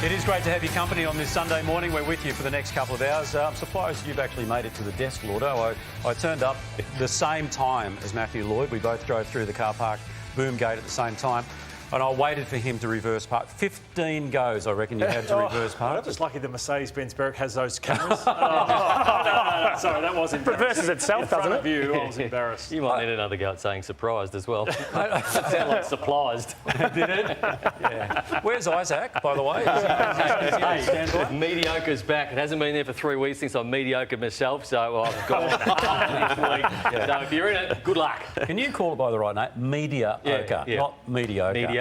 It is great to have your company on this Sunday morning. We're with you for the next couple of hours. I'm surprised you've actually made it to the desk, Llordo. I turned up the same time as Matthew Lloyd. We both drove through the car park boom gate at the same time. And I waited for him to reverse park. 15 goes, I reckon, you had to reverse park. I'm just lucky the Mercedes-Benz Berwick has those cameras. No, sorry, that was embarrassing. Reverses itself, doesn't it? You, I was embarrassed. You might need another go at saying surprised as well. That sounded like surprised. Did it? Yeah. Where's Isaac, by the way? Hey, Media-Ocre's back. It hasn't been there for 3 weeks since I'm mediocre myself, so I've got this week. Yeah. So if you're in it, good luck. Can you call it by the right name? Media-Ocre, not mediocre. Media-Ocre.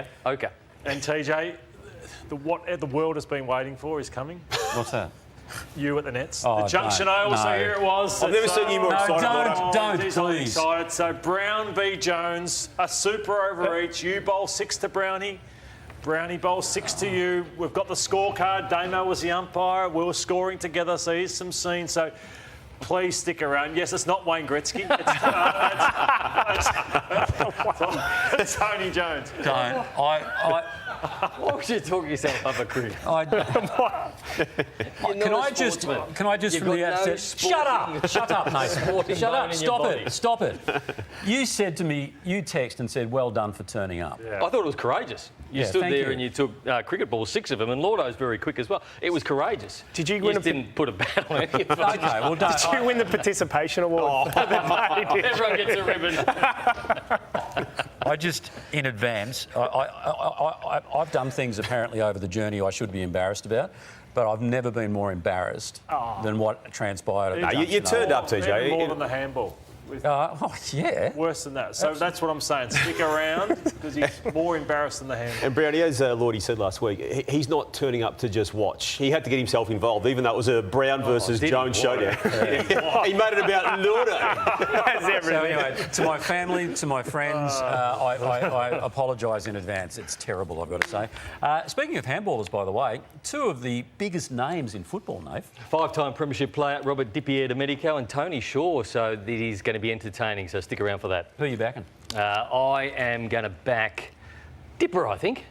And TJ, what the world has been waiting for is coming. What's that? You at the Nets. Oh, the Junction Oval, so here it was. I've never seen you more excited. Don't, He's please. excited. So Brown v Jones, a super over each. You bowl 6 to Browny. Brownie bowls 6 to you. We've got the scorecard. Damo was the umpire. We were scoring together, so here's some scenes. So please stick around. Yes, it's not Wayne Gretzky. It's Tony Jones. Don't. Why would you talk yourself up a crick? Can I just from the outset... Shut up, Nathan. Shut up. Stop it. You said to me, you texted and said, well done for turning up. Yeah. I thought it was courageous. You stood thank there you. and you took cricket balls, 6 of them, and Llordo's very quick as well. It was courageous. Did you You win just didn't put a bat on any of them. Okay, well, don't. Did you win the participation award? Everyone gets a ribbon. I just, in advance, I've done things apparently over the journey I should be embarrassed about, but I've never been more embarrassed than what transpired at the You turned up, TJ. Even more than the handball. yeah. Worse than that. So that's what I'm saying. Stick around because he's more embarrassed than the handball. And Browny, as Lloydie said last week, he's not turning up to just watch. He had to get himself involved, even though it was a Brown versus Jones showdown. He made it about Llordo. So anyway, to my family, to my friends, I apologise in advance. It's terrible, I've got to say. Speaking of handballers, by the way, 2 of the biggest names in football, Nath. 5-time premiership player Robert Dippier de Medico and Tony Shaw, so that he's going to be entertaining, so stick around for that. Who are you backing? I am going to back Dipper, I think.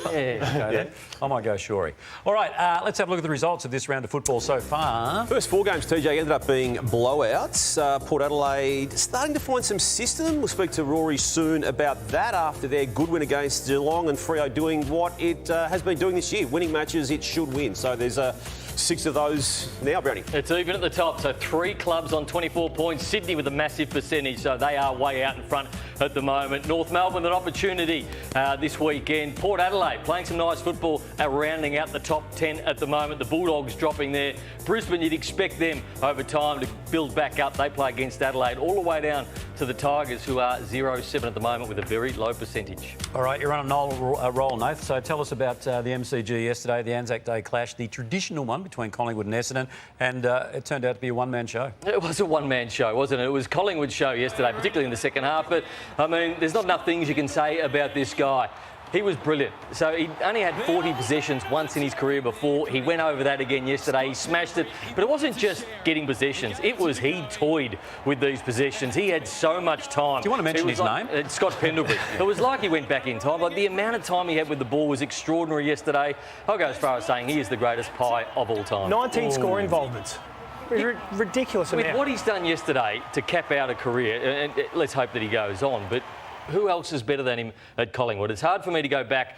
Okay, I might go Shorey. All right, let's have a look at the results of this round of football so far. First 4 games, TJ, ended up being blowouts. Port Adelaide starting to find some system. We'll speak to Rory soon about that after their good win against Geelong, and Freo doing what it has been doing this year, winning matches it should win. So there's 6 of those now, Brownie. It's even at the top, so 3 clubs on 24 points. Sydney with a massive percentage, so they are way out in front at the moment. North Melbourne an opportunity this weekend. Port Adelaide playing some nice football, rounding out the top 10 at the moment. The Bulldogs dropping there. Brisbane, you'd expect them over time to build back up. They play against Adelaide all the way down to the Tigers, who are 0-7 at the moment with a very low percentage. All right, you're on a roll, Nath. So tell us about the MCG yesterday, the Anzac Day clash, the traditional one between Collingwood and Essendon, and it turned out to be a one-man show. It was a one-man show, wasn't it? It was Collingwood's show yesterday, particularly in the second half. But, I mean, there's not enough things you can say about this guy. He was brilliant. So he only had 40 possessions once in his career before. He went over that again yesterday. He smashed it. But it wasn't just getting possessions. It was he toyed with these possessions. He had so much time. Do you want to mention his name? Scott Pendlebury. It was like he went back in time. Like the amount of time he had with the ball was extraordinary yesterday. I'll go as far as saying he is the greatest pie of all time. 19 score involvements. Ridiculous amount. With what he's done yesterday to cap out a career, and let's hope that he goes on, but who else is better than him at Collingwood? It's hard for me to go back,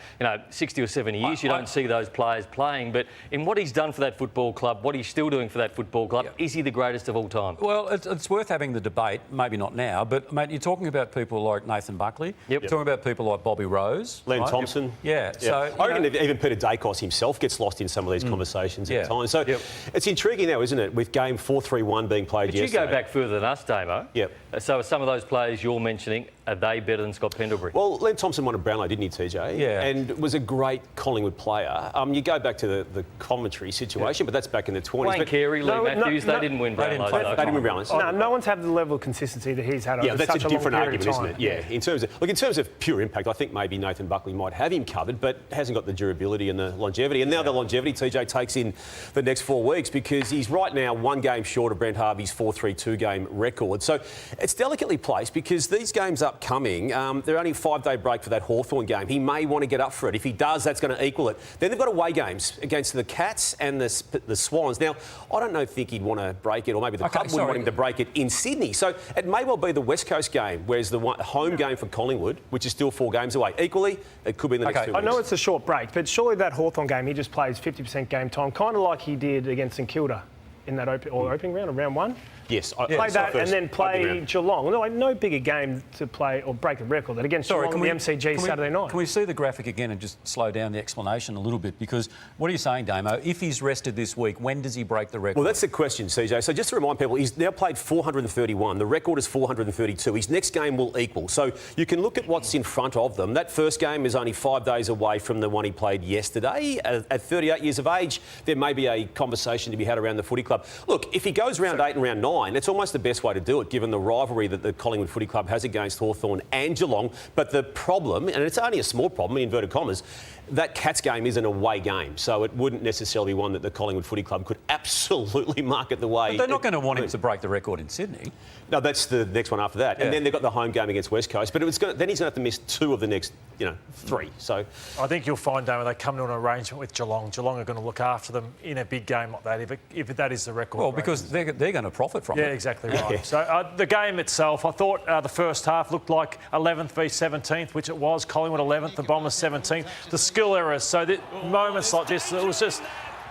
60 or 70 years. You don't see those players playing. But in what he's done for that football club, what he's still doing for that football club, is he the greatest of all time? Well, it's worth having the debate, maybe not now, but, mate, you're talking about people like Nathan Buckley. You're talking about people like Bobby Rose. Len Thompson. Yeah. So, I reckon even Peter Dacos himself gets lost in some of these conversations at times. So it's intriguing now, isn't it, with game 4-3-1 being played yesterday. But you go back further than us, Damo. Yep. So some of those players you're mentioning, are they better than Scott Pendlebury? Well, Len Thompson won a Brownlow, didn't he, TJ? Yeah. And was a great Collingwood player. You go back to the commentary situation, but that's back in the 20s. Wayne Carey, Lee Matthews, they didn't win Brownlows. They didn't win Brownlows. No one's had the level of consistency that he's had over that's such a different long period argument, of time. isn't it? Yeah. In terms of pure impact, I think maybe Nathan Buckley might have him covered, but hasn't got the durability and the longevity. And now the longevity, TJ takes in the next 4 weeks because he's right now 1 game short of Brent Harvey's 4-3-2 game record. So it's delicately placed because these games up upcoming. They're only a 5-day break for that Hawthorn game. He may want to get up for it. If he does, that's going to equal it. Then they've got away games against the Cats and the Swans. Now, I don't think he'd want to break it, or maybe the club wouldn't want him to break it in Sydney. So it may well be the West Coast game, whereas the home game for Collingwood, which is still 4 games away. Equally, it could be in the next 2 weeks. I know it's a short break, but surely that Hawthorn game, he just plays 50% game time, kind of like he did against St Kilda in that opening round, or round 1. Yes, play that and then play Geelong. No bigger game to play or break the record than against Geelong in the MCG Saturday night. Can we see the graphic again and just slow down the explanation a little bit? Because what are you saying, Damo? If he's rested this week, when does he break the record? Well, that's the question, CJ. So just to remind people, he's now played 431. The record is 432. His next game will equal. So you can look at what's in front of them. That first game is only 5 days away from the one he played yesterday. At 38 years of age, there may be a conversation to be had around the footy club. Look, if he goes round 8 and round 9, it's almost the best way to do it, given the rivalry that the Collingwood Footy Club has against Hawthorn and Geelong. But the problem, and it's only a small problem, in inverted commas, that Cats game is an away game, so it wouldn't necessarily be one that the Collingwood Footy Club could absolutely market the way. But they're not going to want him to break the record in Sydney. No, that's the next one after that. Yeah. And then they've got the home game against West Coast, but then he's going to have to miss 2 of the next, 3. So I think you'll find, Damo, they come to an arrangement with Geelong. Geelong are going to look after them in a big game like that, if that is the record. Well, because they're going to profit from it. Yeah, exactly right. Yeah. So the game itself, I thought the first half looked like 11th v 17th, which it was. Collingwood 11th, the Bombers 17th. The skill errors. So moments like this, it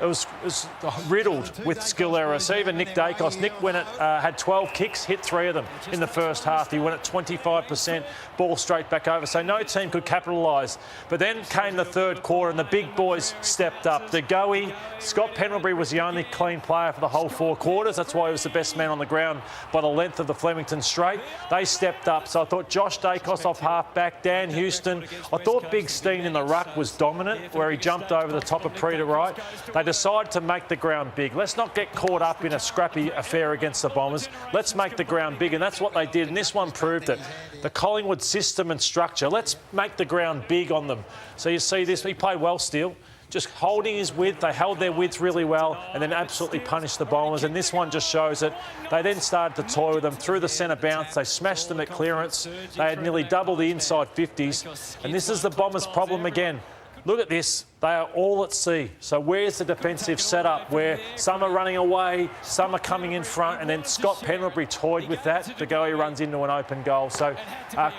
was riddled with skill errors. So even Nick Dacos, had 12 kicks, hit 3 of them in the first half. He went at 25%, ball straight back over. So no team could capitalise. But then came the third quarter and the big boys stepped up. The goey, Scott Pendlebury was the only clean player for the whole 4 quarters. That's why he was the best man on the ground by the length of the Flemington straight. They stepped up. So I thought Josh Dacos off half-back, Dan Houston. I thought Big Steen in the ruck was dominant, where he jumped over the top of Pre to right. They decided to make the ground big. Let's not get caught up in a scrappy affair against the Bombers. Let's make the ground big, and that's what they did, and this one proved it. The Collingwood system and structure, let's make the ground big on them. So you see this, he played well still, just holding his width. They held their width really well and then absolutely punished the Bombers, and this one just shows it. They then started to toy with them through the centre bounce. They smashed them at clearance. They had nearly double the inside 50s, and this is the Bombers' problem again. Look at this. They are all at sea. So where's the defensive setup where some are running away, some are coming in front, and then Scott Pendlebury toyed with that to go. He runs into an open goal. So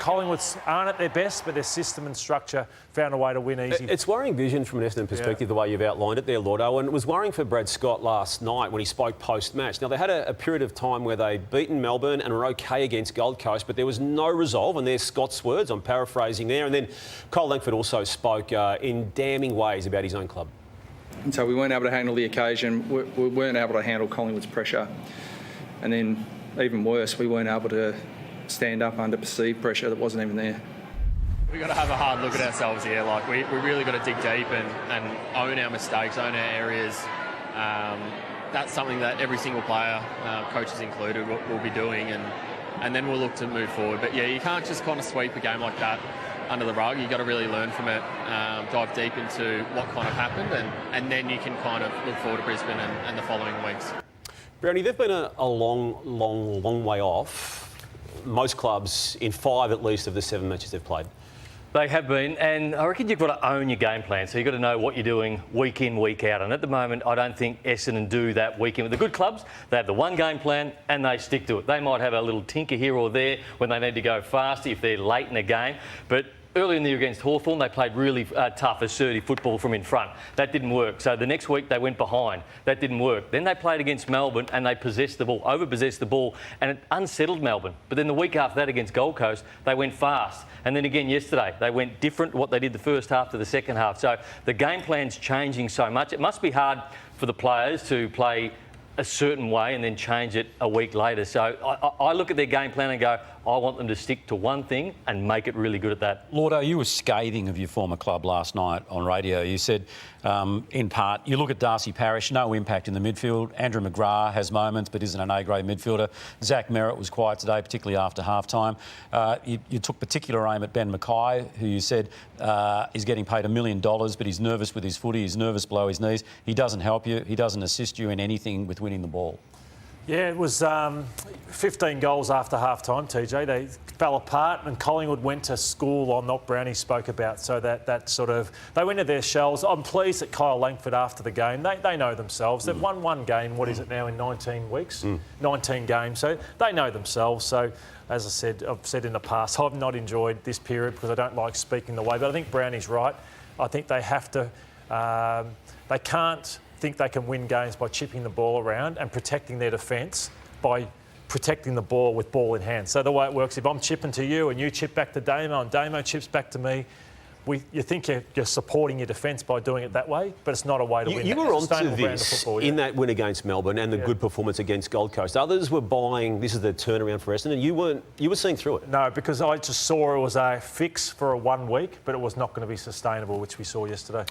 Collingwood aren't at their best, but their system and structure found a way to win easy. It's worrying vision from an Essendon perspective, the way you've outlined it there, Llordo, and it was worrying for Brad Scott last night when he spoke post-match. Now, they had a period of time where they'd beaten Melbourne and were OK against Gold Coast, but there was no resolve, and there's Scott's words, I'm paraphrasing there. And then Cole Langford also spoke in damning ways about his own club. And so we weren't able to handle the occasion, we weren't able to handle Collingwood's pressure, and then even worse, we weren't able to stand up under perceived pressure that wasn't even there. We've got to have a hard look at ourselves here. Like we really got to dig deep and own our mistakes, own our areas. That's something that every single player, coaches included, will be doing, and then we'll look to move forward. But yeah, you can't just kind of sweep a game like that under the rug. You've got to really learn from it, dive deep into what kind of happened, and then you can kind of look forward to Brisbane and the following weeks. Browny, they've been a long way off. Most clubs in 5 at least of the 7 matches they've played. They have been, and I reckon you've got to own your game plan. So you've got to know what you're doing week in, week out. And at the moment, I don't think Essendon do that week in. With the good clubs, they have the one game plan and they stick to it. They might have a little tinker here or there when they need to go faster if they're late in a game. But early in the year against Hawthorn, they played really tough, assertive football from in front. That didn't work. So the next week, they went behind. That didn't work. Then they played against Melbourne and they possessed the ball, over-possessed the ball, and it unsettled Melbourne. But then the week after that against Gold Coast, they went fast. And then again yesterday, they went different what they did the first half to the second half. So the game plan's changing so much. It must be hard for the players to play a certain way and then change it a week later. So I look at their game plan and go, I want them to stick to one thing and make it really good at that. Llordo, you were scathing of your former club last night on radio. You said, in part, you look at Darcy Parish, no impact in the midfield. Andrew McGrath has moments but isn't an A-grade midfielder. Zach Merritt was quiet today, particularly after half-time. You took particular aim at Ben Mackay, who you said is getting paid $1 million, but he's nervous with his footy, he's nervous below his knees. He doesn't help you, he doesn't assist you in anything with winning the ball. Yeah, it was 15 goals after half-time, TJ. They fell apart and Collingwood went to school on what Brownie spoke about. So that sort of... They went to their shells. I'm pleased that Kyle Langford, after the game, they know themselves. They've won one game, what is it now, in 19 weeks? 19 games. So they know themselves. So, as I said, I've said in the past, I've not enjoyed this period because I don't like speaking the way. But I think Brownie's right. I think they have to... they can't think they can win games by chipping the ball around and protecting their defence by protecting the ball with ball in hand. So the way it works, if I'm chipping to you and you chip back to Damo and Damo chips back to me, you think you're supporting your defence by doing it that way, but it's not a way to win. You were onto this in that win against Melbourne and the good performance against Gold Coast. Others were buying, this is the turnaround for Essendon, and you were seeing through it. No, because I just saw it was a fix for a 1 week, but it was not going to be sustainable, which we saw yesterday.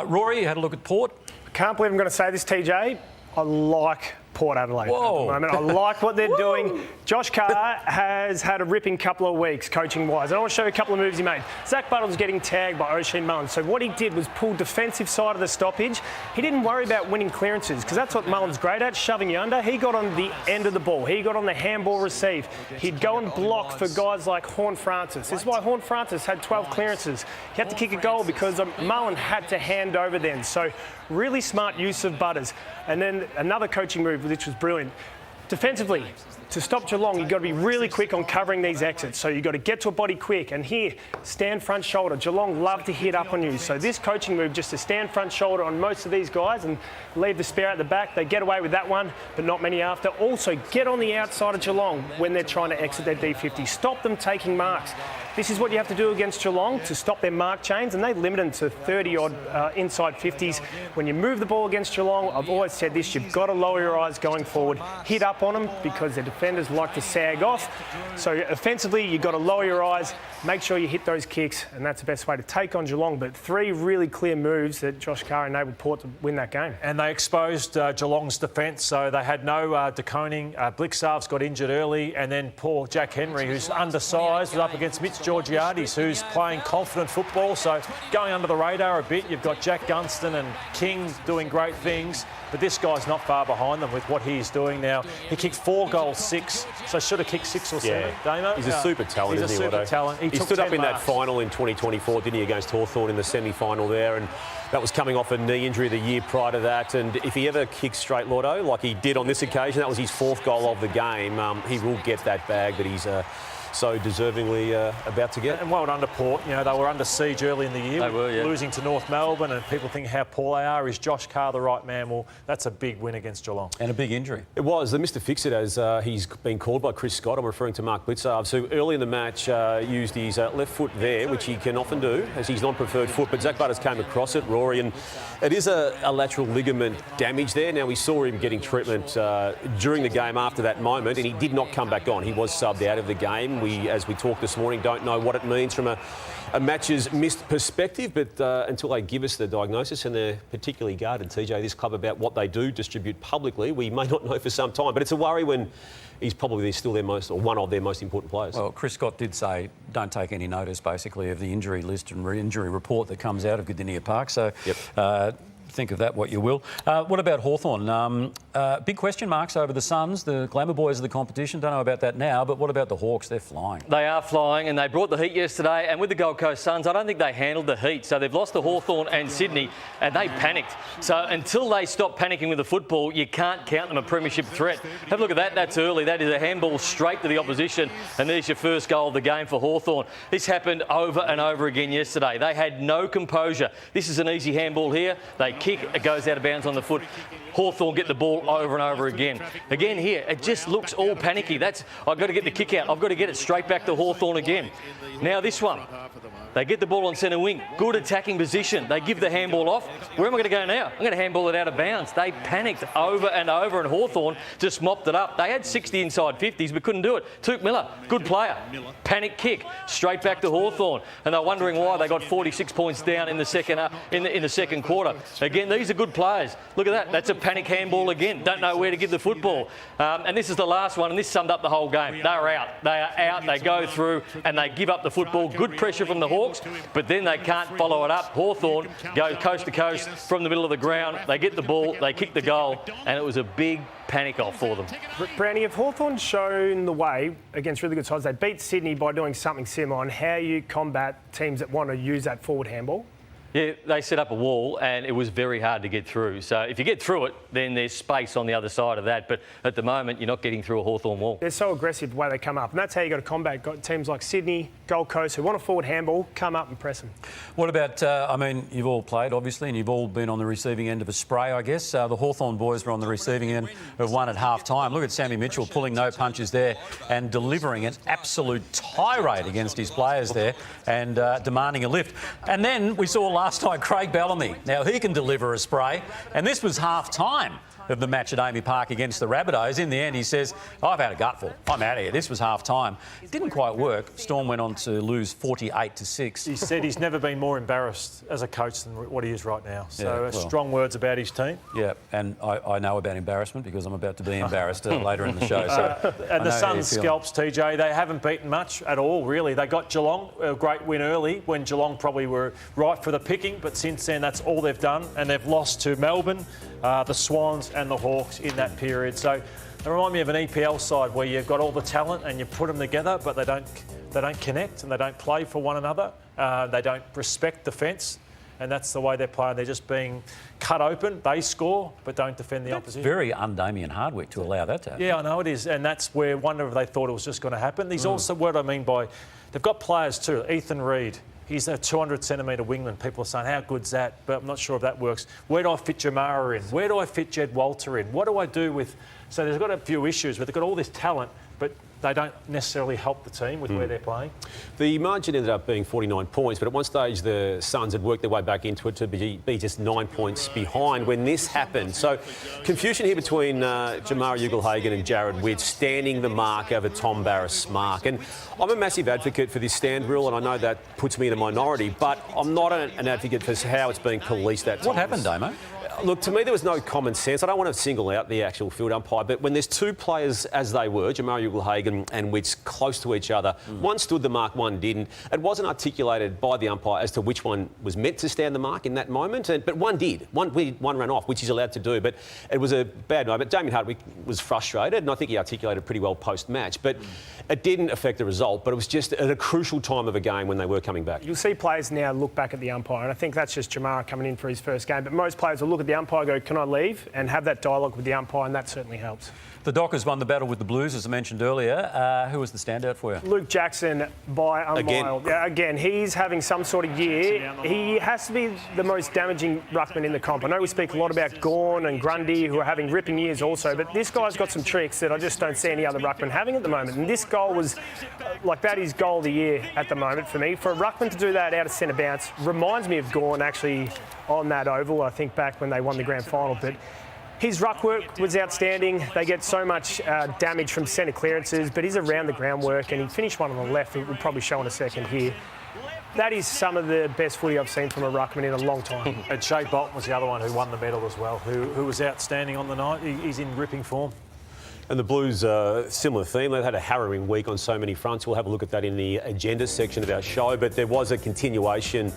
Rory, you had a look at Port. I can't believe I'm going to say this, TJ. I like Port Adelaide Whoa. at the moment. I like what they're doing. Josh Carr has had a ripping couple of weeks coaching-wise. I want to show you a couple of moves he made. Zach Buttle's getting tagged by O'Shea Mullins. So what he did was pull defensive side of the stoppage. He didn't worry about winning clearances because that's what Mullins' great at, shoving you under. He got on the end of the ball. He got on the handball receive. He'd go and block for guys like Horn Francis. This is why Horn Francis had 12 clearances. He had to kick a goal because Mullins had to hand over then. So really smart use of Butters. And then another coaching move, which was brilliant. Defensively, to stop Geelong, you've got to be really quick on covering these exits. So you've got to get to a body quick. And here, stand front shoulder. Geelong love to hit up on you. So this coaching move, just to stand front shoulder on most of these guys and leave the spare at the back. They get away with that one, but not many after. Also, get on the outside of Geelong when they're trying to exit their D50. Stop them taking marks. This is what you have to do against Geelong to stop their mark chains, and they limit them to 30-odd inside 50s. When you move the ball against Geelong, I've always said this, you've got to lower your eyes going forward. Hit up on them because their defenders like to sag off. So offensively, you've got to lower your eyes, make sure you hit those kicks, and that's the best way to take on Geelong. But three really clear moves that Josh Carr enabled Port to win that game. And they exposed Geelong's defence, so they had no deconing. Blixarves got injured early, and then poor Jack Henry, who's undersized, was up against Mitch Georgiades, who's playing confident football. So going under the radar a bit, you've got Jack Gunston and King doing great things, but this guy's not far behind them with what he's doing now. He kicked 4 goals, 6, so should have kicked 6 or 7. Damo? He's a super talent, He's a isn't he, super talent. He stood up in that final in 2024, didn't he, against Hawthorn in the semi-final there, and that was coming off a knee injury the year prior to that. And if he ever kicks straight, Llordo, like he did on this occasion, that was his 4th goal of the game, he will get that bag that he's so deservingly about to get. And well done to Port. You know, they were under siege early in the year. They were, yeah. Losing to North Melbourne, and people think how poor they are. Is Josh Carr the right man? Well, that's a big win against Geelong. And a big injury. It was. The Mr. Fix-It, as he's been called by Chris Scott. I'm referring to Mark Blitzarves, who early in the match used his left foot there, which he can often do, as his non-preferred foot. But Zach Butters came across it, Rory, and it is a lateral ligament damage there. Now, we saw him getting treatment during the game after that moment, and he did not come back on. He was subbed out of the game. As we talked this morning, don't know what it means from a match's missed perspective, but until they give us the diagnosis, and they're particularly guarded, TJ, this club, about what they do distribute publicly, we may not know for some time. But it's a worry when he's probably still one of their most important players. Well, Chris Scott did say don't take any notice, basically, of the injury list and re-injury report that comes out of Godinia Park. So think of that what you will. What about Hawthorn? Big question marks over the Suns, the glamour boys of the competition. Don't know about that now, but what about the Hawks? They're flying. They are flying, and they brought the heat yesterday. And with the Gold Coast Suns, I don't think they handled the heat. So they've lost to Hawthorn and Sydney, and they panicked. So until they stop panicking with the football, you can't count them a premiership threat. Have a look at that. That's early. That is a handball straight to the opposition, and there's your first goal of the game for Hawthorn. This happened over and over again yesterday. They had no composure. This is an easy handball here. They kick, it goes out of bounds on the foot. Hawthorn get the ball over and over again. Again here, it just looks all panicky. I've got to get the kick out. I've got to get it straight back to Hawthorn again. Now this one. They get the ball on centre wing. Good attacking position. They give the handball off. Where am I going to go now? I'm going to handball it out of bounds. They panicked over and over, and Hawthorn just mopped it up. They had 60 inside 50s but couldn't do it. Tuke Miller, good player. Panic kick, straight back to Hawthorn. And they're wondering why they got 46 points down in the second in the second quarter. Again, these are good players. Look at that. That's a panic handball again. Don't know where to give the football. And this is the last one, and this summed up the whole game. They're out. They are out. They go through and they give up the football. Good pressure from the Hawks. Hawks, but then they can't follow it up. Hawthorn go coast to coast from the middle of the ground. They get the ball, they kick the goal, and it was a big panic off for them. Browny, have Hawthorn shown the way against really good sides? They beat Sydney by doing something similar on how you combat teams that want to use that forward handball? Yeah, they set up a wall and it was very hard to get through. So if you get through it, then there's space on the other side of that. But at the moment, you're not getting through a Hawthorn wall. They're so aggressive the way they come up. And that's how you got to combat teams like Sydney, Gold Coast, who want a forward handball, come up and press them. What about, I mean, you've all played, obviously, and you've all been on the receiving end of a spray, I guess. The Hawthorn boys were on the receiving end of one at half-time. Look at Sammy Mitchell pulling no punches there and delivering an absolute tirade against his players there and demanding a lift. And then we saw last night Craig Bellamy. Now, he can deliver a spray, and this was half-time of the match at Amy Park against the Rabbitohs. In the end, he says, I've had a gutful. I'm out of here. This was half-time. It didn't quite work. Storm went on to lose 48-6. He said he's never been more embarrassed as a coach than what he is right now. So Yeah, well, strong words about his team. Yeah, and I know about embarrassment because I'm about to be embarrassed later in the show. So And the Suns scalps, TJ, they haven't beaten much at all, really. They got Geelong, a great win early when Geelong probably were right for the picking, but since then that's all they've done, and they've lost to Melbourne, the Swans and the Hawks in that period. So they remind me of an EPL side where you've got all the talent and you put them together, but they don't connect and they don't play for one another. They don't respect defence, and that's the way they're playing. They're just being cut open. They score, but don't defend the opposition. Very un-Damien Hardwick to allow that to happen. Yeah, I know it is, and that's where I wonder if they thought it was just going to happen. There's also what I mean by they've got players too. Ethan Reid. He's a 200-centimetre wingman. People are saying, how good's that? But I'm not sure if that works. Where do I fit Jamara in? Where do I fit Jed Walter in? What do I do with... So there's got a few issues where they've got all this talent, but they don't necessarily help the team with where they're playing. The margin ended up being 49 points, but at one stage the Suns had worked their way back into it to be just 9 points behind when this happened. So confusion here between Jamara Ugle-Hagan and Jared Witt standing the mark over Tom Barrass' mark. And I'm a massive advocate for this stand rule, and I know that puts me in a minority, but I'm not an advocate for how it's being policed at times. What happened, Damo? Look, to me, there was no common sense. I don't want to single out the actual field umpire, but when there's two players, as they were, Jamara Ugle-Hagan and Witts, close to each other, one stood the mark, one didn't. It wasn't articulated by the umpire as to which one was meant to stand the mark in that moment, but one did. One ran off, which he's allowed to do, but it was a bad moment. Damien Hardwick was frustrated, and I think he articulated pretty well post-match, but it didn't affect the result, but it was just at a crucial time of a game when they were coming back. You'll see players now look back at the umpire, and I think that's just Jamara coming in for his first game, but most players will look at the umpire, go, can I leave? And have that dialogue with the umpire, and that certainly helps. The Dockers won the battle with the Blues, as I mentioned earlier. Who was the standout for you? Luke Jackson by a mile. Yeah, again, he's having some sort of year. He has to be the most damaging ruckman in the comp. I know we speak a lot about Gawn and Grundy, who are having ripping years also, but this guy's got some tricks that I just don't see any other ruckman having at the moment. And this goal was, that is goal of the year at the moment for me. For a ruckman to do that out of centre bounce reminds me of Gawn actually on that oval, I think back when they won the grand final. But his ruck work was outstanding. They get so much damage from centre clearances, but his around the ground work, and he finished one on the left, it will probably show in a second here. That is some of the best footy I've seen from a ruckman in a long time. And Shea Bolton was the other one who won the medal as well, who was outstanding on the night. He's in ripping form. And the Blues, similar theme. They've had a harrowing week on so many fronts. We'll have a look at that in the agenda section of our show, but there was a continuation,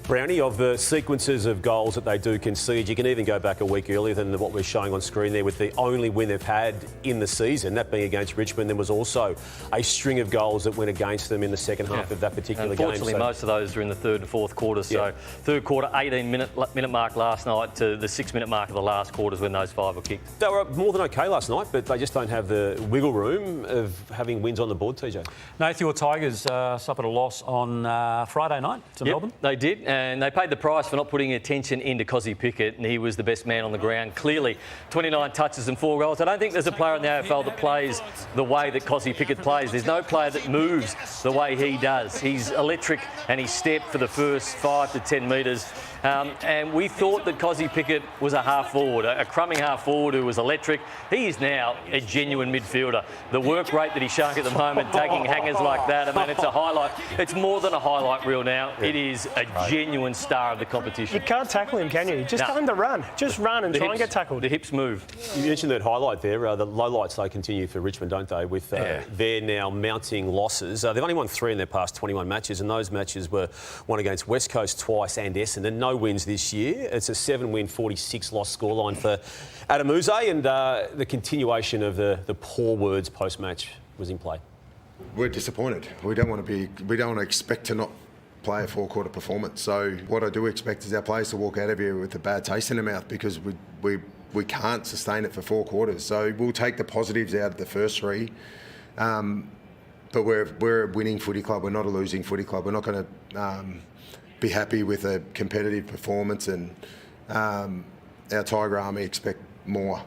Browny, of the sequences of goals that they do concede. You can even go back a week earlier than what we're showing on screen there with the only win they've had in the season, that being against Richmond. There was also a string of goals that went against them in the second half of that particular game. Unfortunately, most of those are in the third and fourth quarter. So third quarter, 18-minute mark last night to the 6-minute mark of the last quarters when those 5 were kicked. They were more than okay last night, but they just don't have the wiggle room of having wins on the board, TJ. Nath, your Tigers suffered a loss on Friday night to Melbourne. They did, and they paid the price for not putting attention into Kozzie Pickett, and he was the best man on the ground. Clearly, 29 touches and 4 goals. I don't think there's a player in the AFL that plays the way that Kozzie Pickett plays. There's no player that moves the way he does. He's electric, and he stepped for the first 5 to 10 metres, And we thought that Kozzie Pickett was a half forward, a crumbing half forward who was electric. He is now a genuine midfielder. The work rate that he's showing at the moment, taking hangers like that, I mean, it's a highlight. It's more than a highlight reel now. It is a genuine star of the competition. You can't tackle him, can you? Just tell him to run. Just run and try and get tackled. The hips move. You mentioned that highlight there. The lowlights, they continue for Richmond, don't they, with their now mounting losses. They've only won 3 in their past 21 matches, and those matches were won against West Coast twice and Essendon. No wins this year. It's a 7-win, 46-loss scoreline for Adamuze, and the continuation of the poor words post-match was in play. We're disappointed. We don't want to expect to not play a 4-quarter performance. So what I do expect is our players to walk out of here with a bad taste in their mouth, because we can't sustain it for 4 quarters. So we'll take the positives out of the first 3. But we're a winning footy club. We're not a losing footy club. We're not going to be happy with a competitive performance, and our Tiger Army expect more.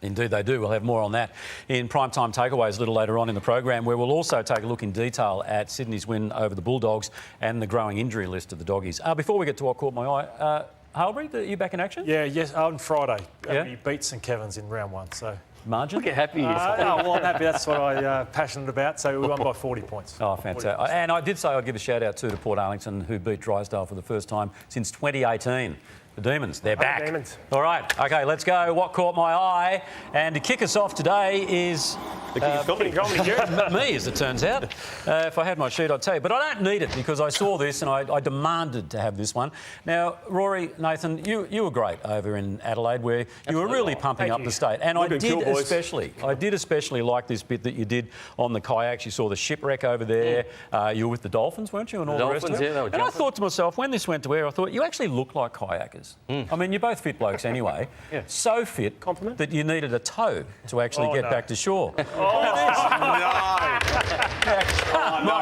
Indeed they do. We'll have more on that in Primetime Takeaways a little later on in the program, where we'll also take a look in detail at Sydney's win over the Bulldogs and the growing injury list of the Doggies. Before we get to what caught my eye, Halbury, are you back in action? Yeah, yes, on Friday. Yeah? We beat St Kevin's in round 1, so... Margin? Look how happy he is. Well, I'm happy. That's what I'm passionate about. So we won by 40 points. Oh, fantastic. And I did say I'd give a shout out to Port Arlington, who beat Drysdale for the first time since 2018. The Demons, they're back. Demons. All right, OK, let's go. What caught my eye? And to kick us off today is... The King of Comedy. Me, as it turns out. If I had my sheet, I'd tell you. But I don't need it, because I saw this and I demanded to have this one. Now, Rory, Nathan, you were great over in Adelaide, where you were really pumping up the state. And I did especially like this bit that you did on the kayaks. You saw the shipwreck over there. You were with the Dolphins, weren't you? And all the rest of it. Yeah, they were and I thought to myself, when this went to air, I thought, you actually look like kayakers. I mean, you're both fit blokes anyway. So fit that you needed a tow to actually get back to shore. No,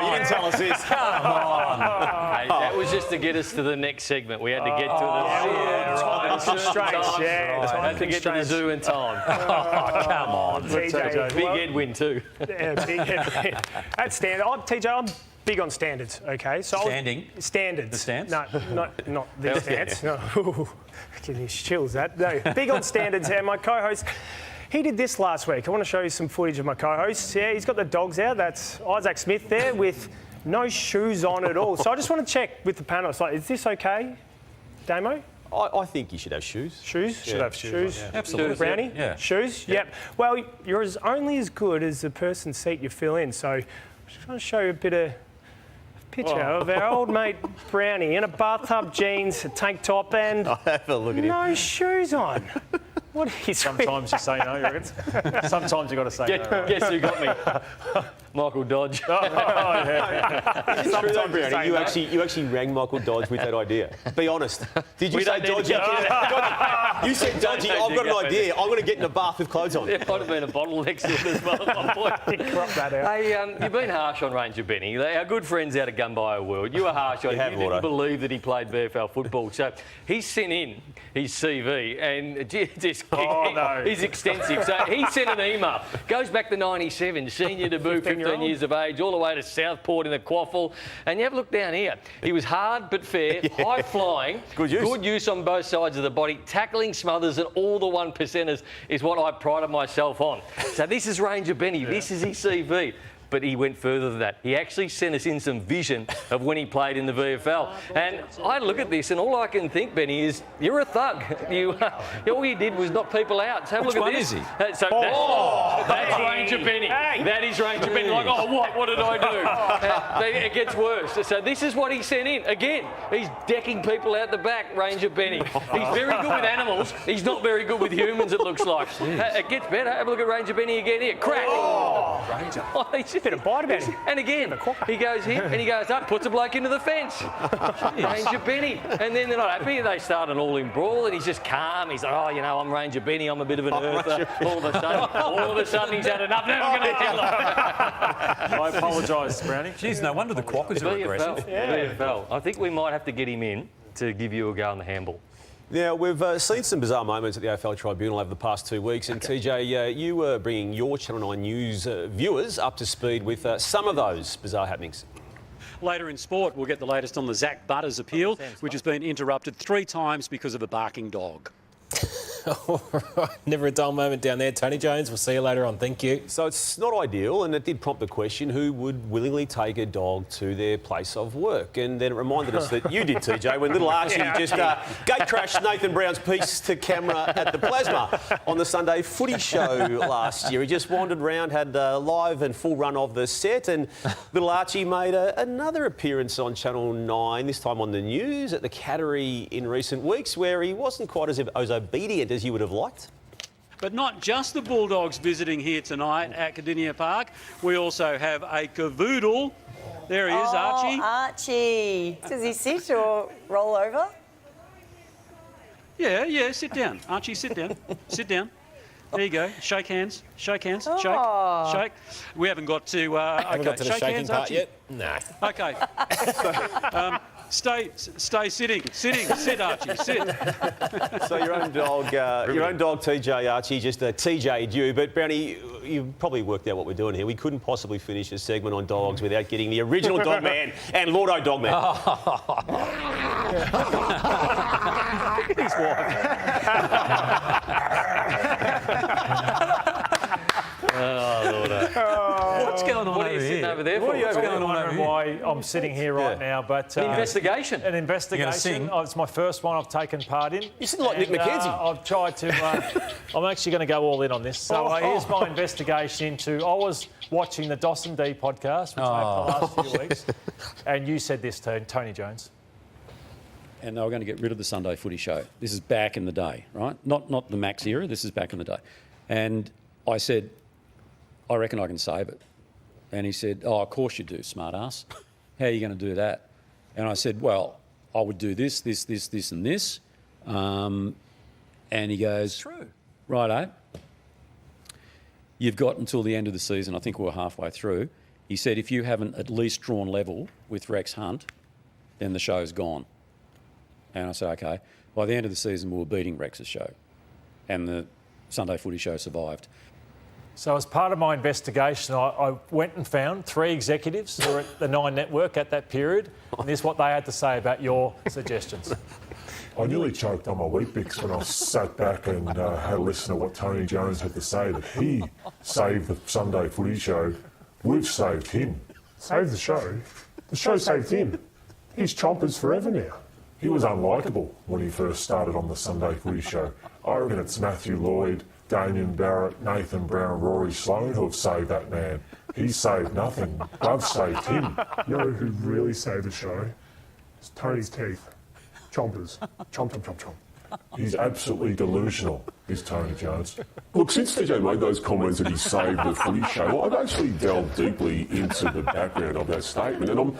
you didn't tell us this. Come on. Hey, that was just to get us to the next segment. We had to get to the had to get to the zoo in time. Come on. TJ, Big Edwin too. Yeah, big Edwin. That's standard. TJ, I'm big on standards, OK? So standards. The stance? No, not the stance. No. Ooh, give me chills, that. No, big on standards. And my co-host... He did this last week. I want to show you some footage of my co-host. Yeah, he's got the dogs out. That's Isaac Smith there with no shoes on at all. So I just want to check with the panel. Like, is this okay, Damo? I think you should have shoes. Shoes? Should have shoes. Yeah. Absolutely. Brownie? Yeah. Shoes? Yep. Well, you're only as good as the person's seat you fill in. So I'm just going to show you a picture of our old mate Brownie in a bathtub, jeans, a tank top, and Have a look at him. no shoes on. What is Sometimes you say no, you reckon? Sometimes you got to say no. Guess who got me? Michael Dodge. Is it true though, Brownie? You actually rang Michael Dodge with that idea. Be honest. Did you say Dodgy? You said Dodgy. I've got an idea. I'm going to get in a bath with clothes on. There might have been a bottle next to it as well at one point. Crop that out. Hey, you've been harsh on Ranger Benny. Our good friends out of Gunbuyer World. You were harsh on him. You didn't believe that he played VFL football. So he sent in his CV and just he's extensive. So he sent an email. Goes back to 97, senior debut, 15 years of age, all the way to Southport in the Quaffle. And you have a look down here. He was hard but fair, high flying, good use on both sides of the body, tackling smothers and all the 1%ers is what I prided myself on. So this is Ranger Benny. This is his CV. But he went further than that. He actually sent us in some vision of when he played in the VFL. And I look at this and all I can think, Benny, is you're a thug. All you did was knock people out. So have a look at this. Which one is he? That's Ranger Benny. That is Ranger Benny. Like, what did I do? It gets worse. So this is what he sent in. Again, he's decking people out the back, Ranger Benny. He's very good with animals. He's not very good with humans, it looks like. It gets better. Have a look at Ranger Benny again here. Crack. Ranger. Bit of bite about him. And again, he goes here and he goes up, puts a bloke into the fence. Ranger Benny. And then they're not happy. They start an all-in brawl and he's just calm. He's like, I'm Ranger Benny. I'm a bit of an earther. All of a sudden he's had enough. Now I'm going to kill him. I apologise, Brownie. Jeez, no wonder the Quackers are aggressive. VFL. I think we might have to get him in to give you a go on the handball. Now, we've seen some bizarre moments at the AFL Tribunal over the past 2 weeks, and TJ, you were bringing your Channel 9 News viewers up to speed with some of those bizarre happenings. Later in sport, we'll get the latest on the Zach Butters appeal, which has been interrupted 3 times because of a barking dog. All right, never a dull moment down there. Tony Jones, we'll see you later on. Thank you. So it's not ideal, and it did prompt the question, who would willingly take a dog to their place of work? And then it reminded us that you did, TJ, when little Archie just gate crashed Nathan Brown's piece to camera at the Plasma on the Sunday Footy Show last year. He just wandered around, had a live and full run of the set, and little Archie made another appearance on Channel 9, this time on the news at the Cattery in recent weeks, where he wasn't quite as obedient as you would have liked. But not just the Bulldogs visiting here tonight at Cardinia Park. We also have a cavoodle. There he is, Archie. Archie. Does he sit or roll over? Yeah, sit down. Archie, sit down. Sit down. There you go. Shake hands. Shake hands. Oh. Shake. We haven't got to... Haven't got to the shake shaking hands, part Archie. yet? No. OK. Stay sitting. Sit, Archie, sit. So your own dog, TJ, Archie, just TJ'd you. But Brownie, you probably worked out what we're doing here. We couldn't possibly finish a segment on dogs without getting the original dog man and Llordo dog man. His What's going on What are you sitting over there for? What's going on over Wondering here? why I'm sitting here right now, but An investigation. An investigation. sing? Oh, it's my first one I've taken part in. You sound like Nick And, McKenzie. I've tried to. I'm actually going to go all in on this. So here's my investigation into. I was watching the Dawson D podcast, which I had for the last few weeks, and you said this to Tony Jones. And they were going to get rid of the Sunday Footy Show. This is back in the day, right? Not the Max era. This is back in the day. And I said, I reckon I can save it. And he said, oh, of course you do, smart ass. How are you going to do that? And I said, well, I would do this, and this. And he goes, true. Righto. You've got until the end of the season. I think we're halfway through. He said, if you haven't at least drawn level with Rex Hunt, then the show's gone. And I said, OK. By the end of the season, we were beating Rex's show. And the Sunday Footy Show survived. So as part of my investigation, I went and found 3 executives who were at the Nine Network at that period, and this is what they had to say about your suggestions. I nearly choked on my Weet-Bix when I sat back and had a listen to what Tony Jones had to say, that he saved the Sunday Footy Show. We've saved him. Saved the show? The show saved him. He's chompers forever now. He was unlikable when he first started on the Sunday Footy Show. I reckon it's Matthew Lloyd, Damien Barrett, Nathan Brown, Rory Sloane who have saved that man. He saved nothing. I've saved him. You know who really saved the show? It's Tony's teeth. Chompers. Chomp, chomp, chomp, chomp. He's absolutely delusional, is Tony Jones. Look, since TJ made those comments that he saved the Footy Show, I've actually delved deeply into the background of that statement, and I'm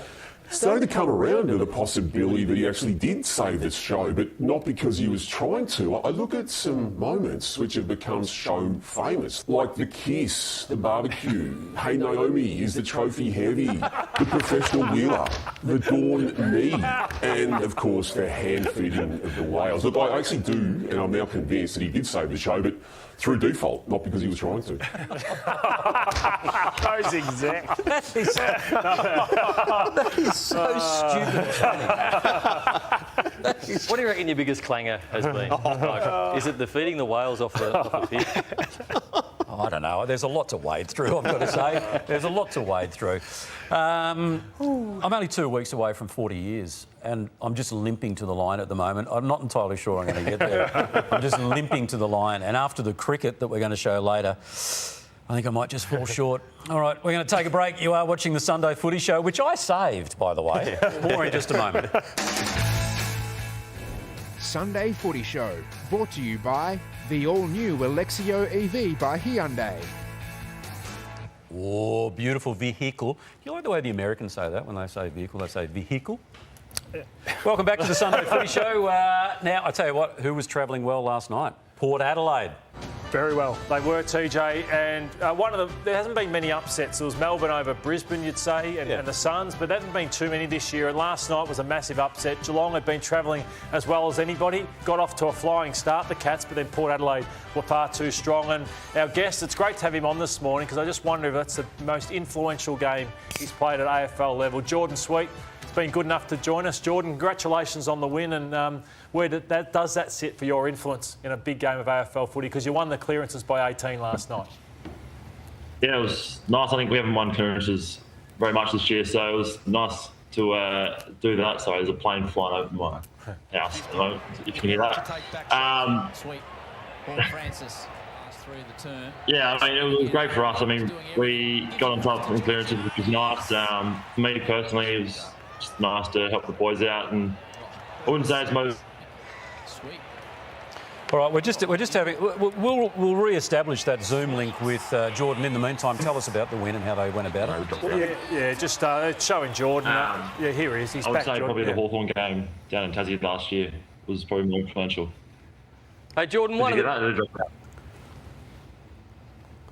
starting to come around to the possibility that he actually did save this show, but not because he was trying to. I look at some moments which have become show famous, like the kiss, the barbecue, Hey Naomi, is the trophy heavy, the professional wheeler, the dawn knee, and of course the hand feeding of the whales. Look, I actually do, and I'm now convinced that he did save the show, but through default, not because he was trying to. Those exact. That is so stupid. What do you reckon your biggest clanger has been? Is it the feeding the whales off the pit? Oh, I don't know. There's a lot to wade through, I've got to say. There's a lot to wade through. I'm only 2 weeks away from 40 years, and I'm just limping to the line at the moment. I'm not entirely sure I'm going to get there. I'm just limping to the line. And after the cricket that we're going to show later, I think I might just fall short. All right, we're going to take a break. You are watching the Sunday Footy Show, which I saved, by the way. More in just a moment. Sunday Footy Show, brought to you by the all-new Alexio EV by Hyundai. Oh, beautiful vehicle. You like the way the Americans say that? When they say vehicle, they say vehicle. Welcome back to the Sunday Footy Show. Now, I tell you what, who was travelling well last night? Port Adelaide. Very well. They were, TJ, and there hasn't been many upsets. There was Melbourne over Brisbane, you'd say, and the Suns, but there hasn't been too many this year. And last night was a massive upset. Geelong had been travelling as well as anybody, got off to a flying start, the Cats, but then Port Adelaide were far too strong. And our guest, it's great to have him on this morning because I just wonder if that's the most influential game he's played at AFL level. Jordon Sweet, it's been good enough to join us. Jordon, congratulations on the win, and where does that sit for your influence in a big game of AFL footy? Because you won the clearances by 18 last night. Yeah, it was nice. I think we haven't won clearances very much this year, so it was nice to do that. Sorry, there's a plane flying over my house at the moment, if you can hear that. Sweet. Paul Francis through the turn. Yeah, I mean, it was great for us. I mean, we got on top of clearances, which was nice. For me personally, it was just nice to help the boys out, and I wouldn't say it's most. All right, we're just having. We'll re-establish that Zoom link with Jordon. In the meantime, tell us about the win and how they went about it. Yeah, just showing Jordon. Yeah, here he is. He's I would back. say Jordon. probably the Hawthorn game down in Tassie last year was probably more influential. Hey, Jordon,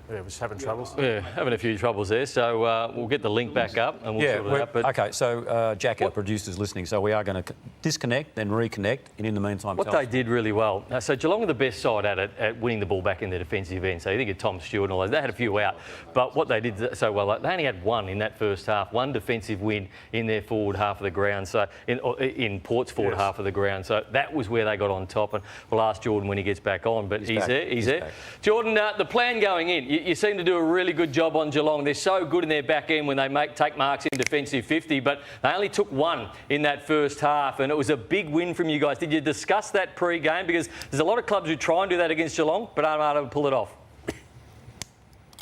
Yeah, was having troubles. Yeah, having a few troubles there. So we'll get the link back up and we'll sort it out. But okay, so Jack, our producer's listening, so we are going to disconnect, then reconnect, and in the meantime, what they did really well. So Geelong are the best side at it, at winning the ball back in the defensive end. So you think of Tom Stewart and all those. They had a few out, but what they did so well, they only had one in that first half, one defensive win in their forward half of the ground. So in Port's forward half of the ground. So that was where they got on top. And we'll ask Jordon when he gets back on, but he's there. Back. Jordon, the plan going in. You seem to do a really good job on Geelong. They're so good in their back end when they take marks in defensive 50, but they only took one in that first half, and it was a big win from you guys. Did you discuss that pre-game? Because there's a lot of clubs who try and do that against Geelong, but aren't able to pull it off.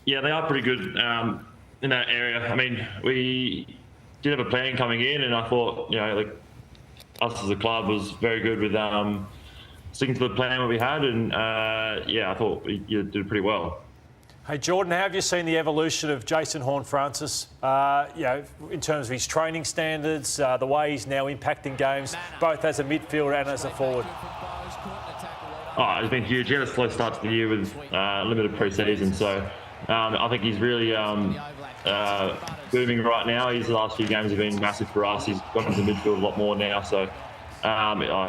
Yeah, they are pretty good in that area. I mean, we did have a plan coming in, and I thought, us as a club was very good with sticking to the plan that we had, and I thought you did pretty well. Hey, Jordon, how have you seen the evolution of Jason Horne-Francis, in terms of his training standards, the way he's now impacting games, both as a midfielder and as a forward? Oh, it's been huge. He had a slow start to the year with limited pre-season, so I think he's really booming right now. The last few games have been massive for us. He's gone into midfield a lot more now, so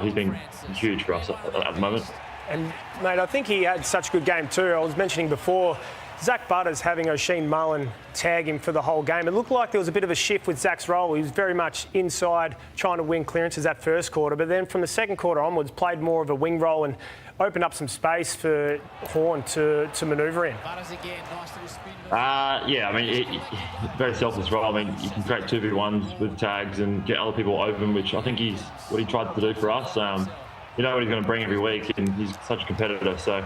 he's been huge for us at the moment. And, mate, I think he had such a good game too. I was mentioning before, Zach Butters having O'Sheen Mullen tag him for the whole game. It looked like there was a bit of a shift with Zach's role. He was very much inside trying to win clearances that first quarter, but then from the second quarter onwards played more of a wing role and opened up some space for Horn to manoeuvre in. I mean, very selfless role. I mean, you can create 2v1s with tags and get other people open, which I think what he tried to do for us. You know what he's going to bring every week, and he's such a competitor. So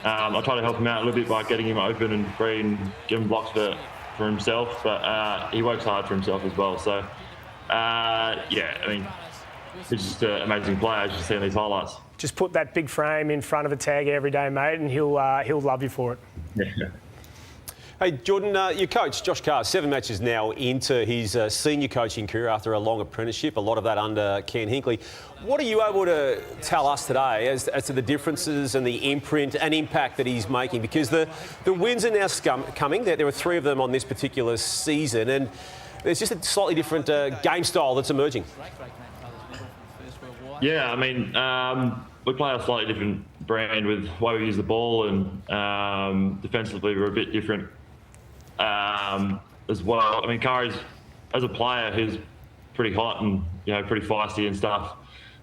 I try to help him out a little bit by getting him open and free and giving blocks for himself. But he works hard for himself as well. So, I mean, he's just an amazing player, as you see in these highlights. Just put that big frame in front of a tag every day, mate, and he'll love you for it. Yeah. Hey, Jordon, your coach, Josh Carr, 7 matches now into his senior coaching career after a long apprenticeship, a lot of that under Ken Hinkley. What are you able to tell us today as to the differences and the imprint and impact that he's making? Because the wins are now coming. There were 3 of them on this particular season, and there's just a slightly different game style that's emerging. Yeah, I mean, we play a slightly different brand with the way we use the ball, and defensively we're a bit different as well. I mean, Carr is, as a player, he's pretty hot and pretty feisty and stuff.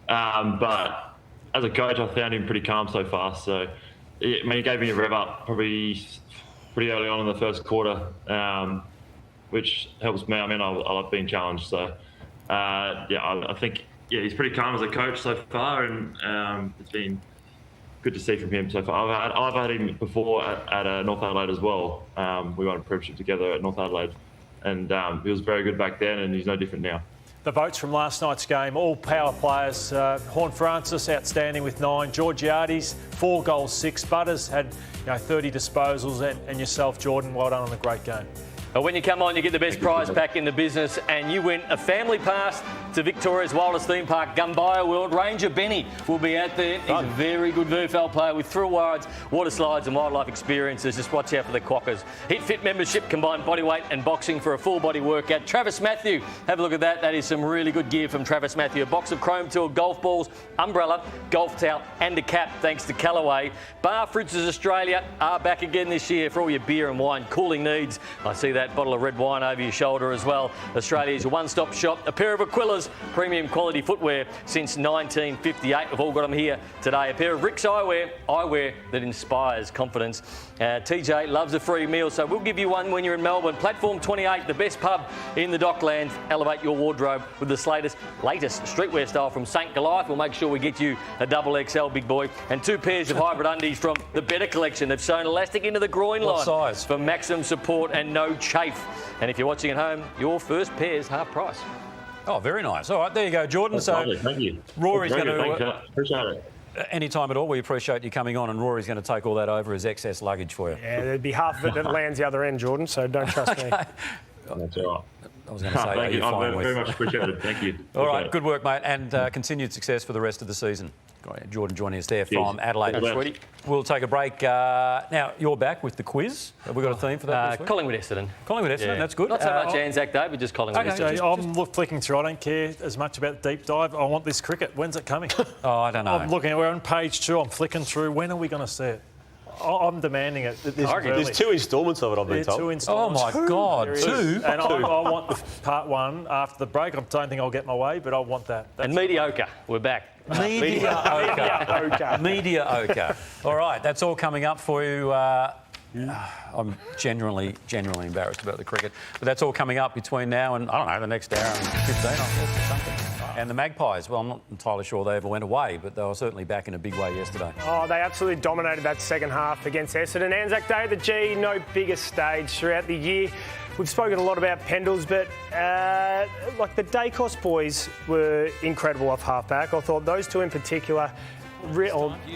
But as a coach, I found him pretty calm so far. So, he gave me a rev up probably pretty early on in the first quarter, which helps me. I mean, I love being challenged. So, I think he's pretty calm as a coach so far, and it's been good to see from him so far. I've had him before at North Adelaide as well. We won a premiership together at North Adelaide, and he was very good back then, and he's no different now. The votes from last night's game, all power players. Horne-Francis, outstanding with 9. Georgiades, 4 goals, 6. Butters had 30 disposals, and yourself, Jordon, well done on a great game. When you come on, you get the best prize pack in the business, and you win a family pass to Victoria's wildest theme park, Gumbaya World. Ranger Benny will be out there. He's a very good VFL player with thrill rides, water slides and wildlife experiences. Just watch out for the quackers. Hit Fit membership, combined bodyweight and boxing for a full body workout. Travis Matthew, have a look at that. That is some really good gear from Travis Matthew. A box of Chrome Tour golf balls, umbrella, golf towel and a cap thanks to Callaway. Bar Fritz's Australia are back again this year for all your beer and wine cooling needs. I see that bottle of red wine over your shoulder as well. Australia's one-stop shop. A pair of Aquila's premium quality footwear since 1958. We've all got them here today. A pair of Rick's eyewear that inspires confidence. TJ loves a free meal, so we'll give you one when you're in Melbourne. Platform 28, the best pub in the Docklands. Elevate your wardrobe with the latest streetwear style from St. Goliath. We'll make sure we get you a double XL big boy and 2 pairs of hybrid undies from the Better Collection. They've sewn elastic into the groin line. What size? For maximum support and no chafe. And if you're watching at home, your first pair's half price. Oh, very nice. All right, there you go, Jordon. That's lovely. Thank you. Rory's going Thank you. to... Appreciate it. Anytime at all, we appreciate you coming on, and Rory's going to take all that over as excess luggage for you. Yeah, there'd be half of it that lands the other end, Jordon, so don't trust me. That's all right. I was going to say, thank you. I very much appreciate it. Thank you. All right, good work, mate, and continued success for the rest of the season. Jordon joining us there from Adelaide. Sweetie. We'll take a break. Now, you're back with the quiz. Have we got a theme for that this week? Collingwood Essendon. Collingwood Essendon, that's good. Not so much Anzac Day, but just Collingwood Essendon. I'm flicking through. I don't care as much about the deep dive. I want this cricket. When's it coming? Oh, I don't know. I'm looking. We're on page 2. I'm flicking through. When are we going to see it? I'm demanding it. There's 2 instalments of it, I've been told. 2 instalments. Oh, my God. 2? And I want the part 1 after the break. I don't think I'll get my way, but I want that. And Media-Ocre, we're back. Media-Ocre. Media-Ocre. All right, that's all coming up for you. I'm genuinely embarrassed about the cricket. But that's all coming up between now and, I don't know, the next hour and 15, I guess, or something. And the Magpies, well, I'm not entirely sure they ever went away, but they were certainly back in a big way yesterday. Oh, they absolutely dominated that second half against Essendon. Anzac Day at the G, no bigger stage throughout the year. We've spoken a lot about Pendles, but like the Dacos boys were incredible off halfback. I thought those 2 in particular,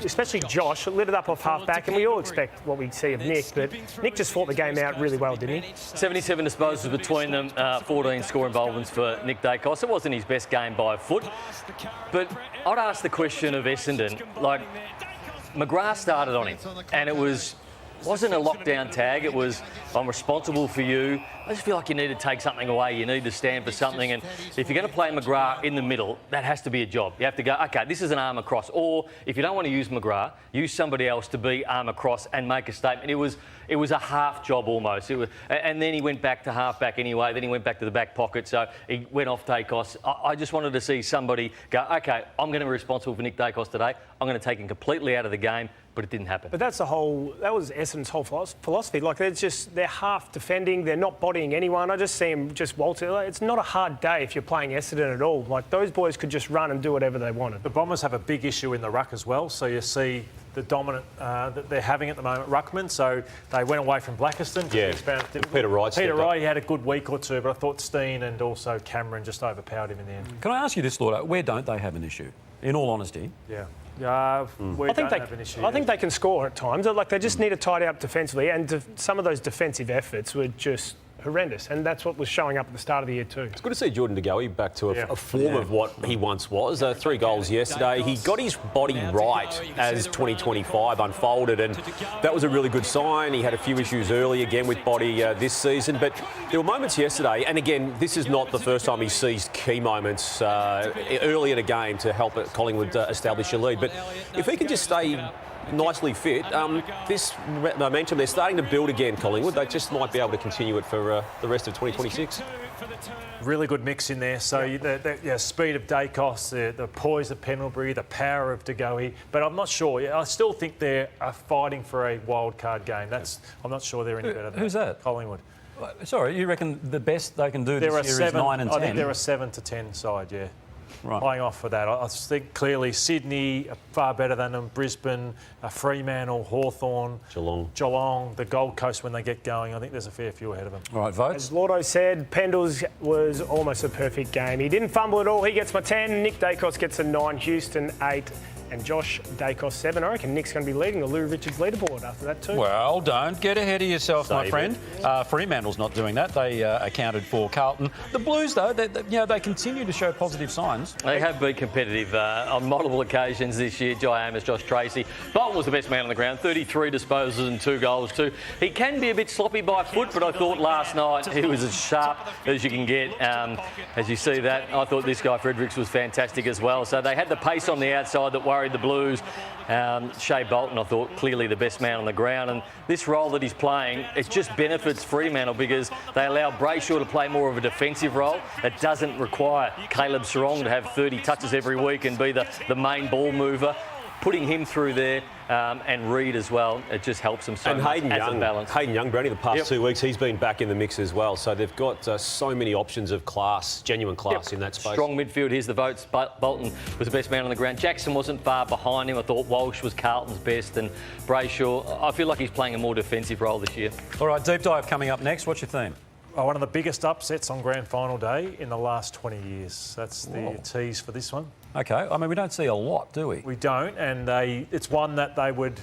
especially Josh, lit it up off halfback, and we all expect what we see of Nick, but Nick just fought the game out really well, didn't he? 77 disposals between them, 14 score involvements for Nick Dacos. It wasn't his best game by a foot, but I'd ask the question of Essendon, like, McGrath started on him, and it wasn't a lockdown tag. It was, I'm responsible for you. I just feel like you need to take something away. You need to stand for something. And if you're going to play McGrath in the middle, that has to be a job. You have to go, OK, this is an arm across. Or if you don't want to use McGrath, use somebody else to be arm across and make a statement. It was a half job almost. And then he went back to half-back anyway. Then he went back to the back pocket. So he went off Dacos. I just wanted to see somebody go, OK, I'm going to be responsible for Nick Dacos today. I'm going to take him completely out of the game. But it didn't happen. But that was Essendon's whole philosophy. Like, they're half defending, they're not bodying anyone. I just see them just waltzing. Like, it's not a hard day if you're playing Essendon at all. Like, those boys could just run and do whatever they wanted. The Bombers have a big issue in the ruck as well. So you see the dominant that they're having at the moment, ruckman. So they went away from Blackiston. Yeah, Peter Wright. Peter Wright, he had a good week or 2, but I thought Steen and also Cameron just overpowered him in the end. Can I ask you this, Llordo? Where don't they have an issue? In all honesty. Yeah. I think they can score at times. Like, they just need to tidy up defensively, and some of those defensive efforts were just horrendous, and that's what was showing up at the start of the year too. It's good to see Jordon back to a form of what he once was. 3 goals yesterday. He got his body right as 2025 unfolded, and that was a really good sign. He had a few issues early again with body this season, but there were moments yesterday, and again, this is not the first time he seized key moments early in a game to help Collingwood establish a lead. But if he can just stay nicely fit, this momentum, they're starting to build again, Collingwood. They just might be able to continue it for the rest of 2026. Really good mix in there. So the speed of Dacos, the poise of Pendlebury, the power of De Goey. But I'm not sure. I still think they're fighting for a wild card game. I'm not sure they're any better than who's that? Collingwood. Sorry, you reckon the best they can do this year is 9 and 10? I think they're a 7 to 10 side, yeah. Right. Playing off for that. I think clearly Sydney are far better than them. Brisbane, Fremantle, Hawthorn, Geelong, the Gold Coast when they get going. I think there's a fair few ahead of them. All right, votes. As Llordo said, Pendles was almost a perfect game. He didn't fumble at all. He gets my 10. Nick Dacos gets a 9. Houston 8. and Josh Dacos 7. I reckon Nick's going to be leading the Lou Richards leaderboard after that too. Well, don't get ahead of yourself, my friend. Fremantle's not doing that. They accounted for Carlton. The Blues, though, they continue to show positive signs. They have been competitive on multiple occasions this year. Jai Amos, Josh Tracy. Bolton was the best man on the ground, 33 disposals and 2 goals too. He can be a bit sloppy by foot, but I thought last night he was as sharp as you can get. As you see that, I thought this guy Fredericks was fantastic as well. So they had the pace on the outside that worried the Blues. Shea Bolton, I thought, clearly the best man on the ground. And this role that he's playing, it just benefits Fremantle because they allow Brayshaw to play more of a defensive role. It doesn't require Caleb Sarong to have 30 touches every week and be the main ball mover. Putting him through there and Reid as well, it just helps them so and much Hayden as Young, a balance. Hayden Young, Browny, the past 2 weeks, he's been back in the mix as well. So they've got so many options of class, genuine class in that space. Strong midfield, here's the votes. Bolton was the best man on the ground. Jackson wasn't far behind him. I thought Walsh was Carlton's best, and Brayshaw, I feel like he's playing a more defensive role this year. All right, deep dive coming up next. What's your theme? One of the biggest upsets on grand final day in the last 20 years. That's the tease for this one. OK, I mean, we don't see a lot, do we? We don't, and it's one that they would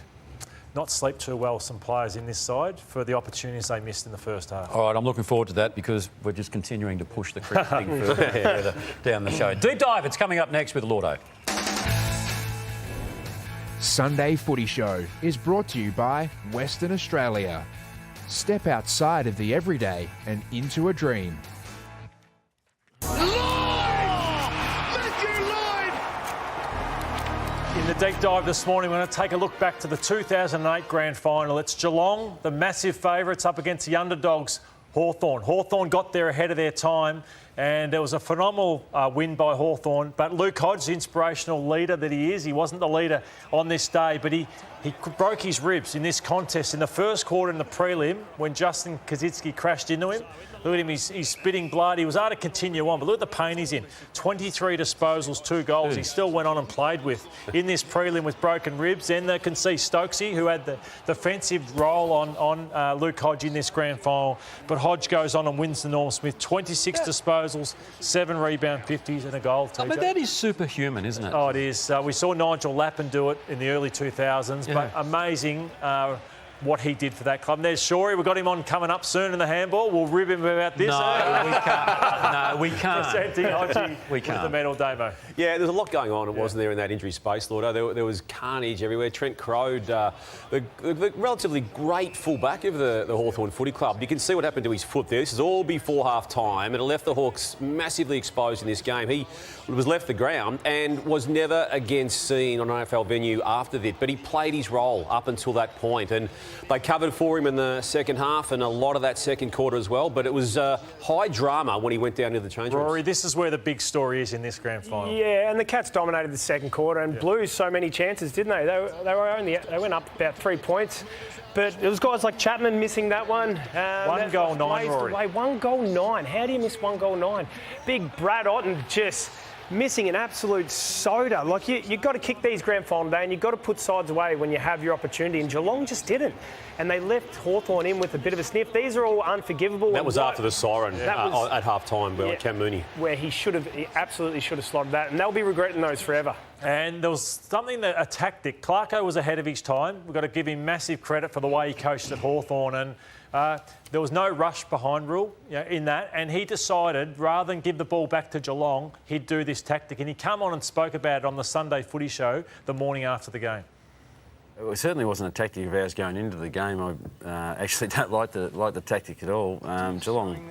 not sleep too well, some players in this side, for the opportunities they missed in the first half. All right, I'm looking forward to that because we're just continuing to push the cricket thing further down the show. Deep dive, it's coming up next with Llordo. Sunday Footy Show is brought to you by Western Australia. Step outside of the everyday and into a dream. In the deep dive this morning, we're going to take a look back to the 2008 grand final. It's Geelong, the massive favourites, up against the underdogs, Hawthorn. Hawthorn got there ahead of their time, and it was a phenomenal win by Hawthorn. But Luke Hodge, the inspirational leader that he is, he wasn't the leader on this day, but he broke his ribs in this contest in the first quarter in the prelim when Justin Kazitsky crashed into him. Look at him, he's spitting blood. He was able to continue on, but look at the pain he's in. 23 disposals, 2 goals. He still went on and played with in this prelim with broken ribs. Then they can see Stokesy, who had the defensive role on Luke Hodge in this grand final. But Hodge goes on and wins the Norm Smith. 26 disposals, 7 rebound 50s and a goal. I mean, that is superhuman, isn't it? Oh, it is. We saw Nigel Lappin do it in the early 2000s, but amazing what he did for that club. And there's Shorey. We've got him on coming up soon in the handball. We'll rib him about this. No, we can't. No, we can't. Presenting Hodgie with the medal, Damo. Yeah, there's a lot going on, wasn't there, in that injury space, Llordo? There was carnage everywhere. Trent Crode, the relatively great fullback of the Hawthorn Footy Club. You can see what happened to his foot there. This is all before half-time, and it left the Hawks massively exposed in this game. He was left the ground and was never again seen on an AFL venue after that, but he played his role up until that point, and they covered for him in the second half and a lot of that second quarter as well, but it was high drama when he went down to the change rooms. Rory, this is where the big story is in this grand final. Yeah, and the Cats dominated the second quarter and blew so many chances, didn't they? They went up about 3 points, but it was guys like Chapman missing that one. 1 goal 9, Rory. 1 goal 9. How do you miss 1 goal 9? Big Brad Otten just missing an absolute soda. Like, you've got to kick these grand final day and you've got to put sides away when you have your opportunity, and Geelong just didn't. And they left Hawthorn in with a bit of a sniff. These are all unforgivable. That was after the siren at half-time by Cam Mooney. Where he absolutely should have slotted that, and they'll be regretting those forever. And there was something a tactic. Clarko was ahead of his time. We've got to give him massive credit for the way he coached at Hawthorn, and there was no rush behind rule in that, and he decided rather than give the ball back to Geelong, he'd do this tactic, and he came on and spoke about it on the Sunday Footy Show the morning after the game. It certainly wasn't a tactic of ours going into the game. I actually don't like the tactic at all. Geelong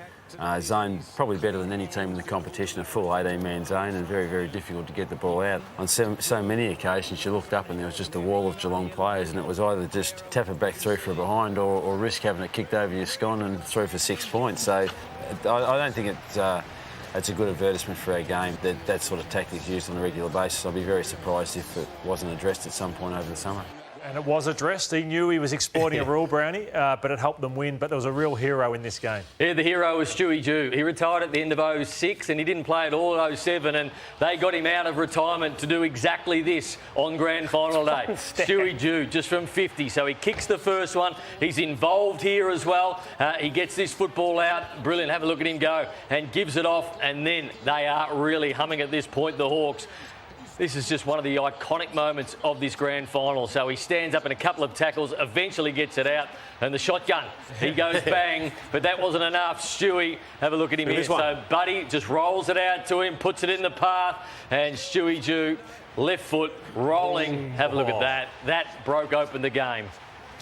zone probably better than any team in the competition, a full 18-man zone, and very, very difficult to get the ball out. On so many occasions you looked up and there was just a wall of Geelong players, and it was either just tap it back through for a behind or risk having it kicked over your scone and through for 6 points. So I don't think it's a good advertisement for our game, that sort of tactic used on a regular basis. I'd be very surprised if it wasn't addressed at some point over the summer. And it was addressed. He knew he was exploiting a rule, Browny, but it helped them win. But there was a real hero in this game. Yeah, the hero was Stewie Jew. He retired at the end of 06 and he didn't play at all in 07, and they got him out of retirement to do exactly this on grand final day. Stewie Jew, just from 50. So he kicks the first one. He's involved here as well. He gets this football out. Brilliant. Have a look at him go. And gives it off. And then they are really humming at this point, the Hawks. This is just one of the iconic moments of this grand final. So he stands up in a couple of tackles, eventually gets it out, and the shotgun, he goes bang, but that wasn't enough. Stewie, have a look at him here. So Buddy just rolls it out to him, puts it in the path, and Stewie Jew, left foot, rolling. Have a look at that. That broke open the game.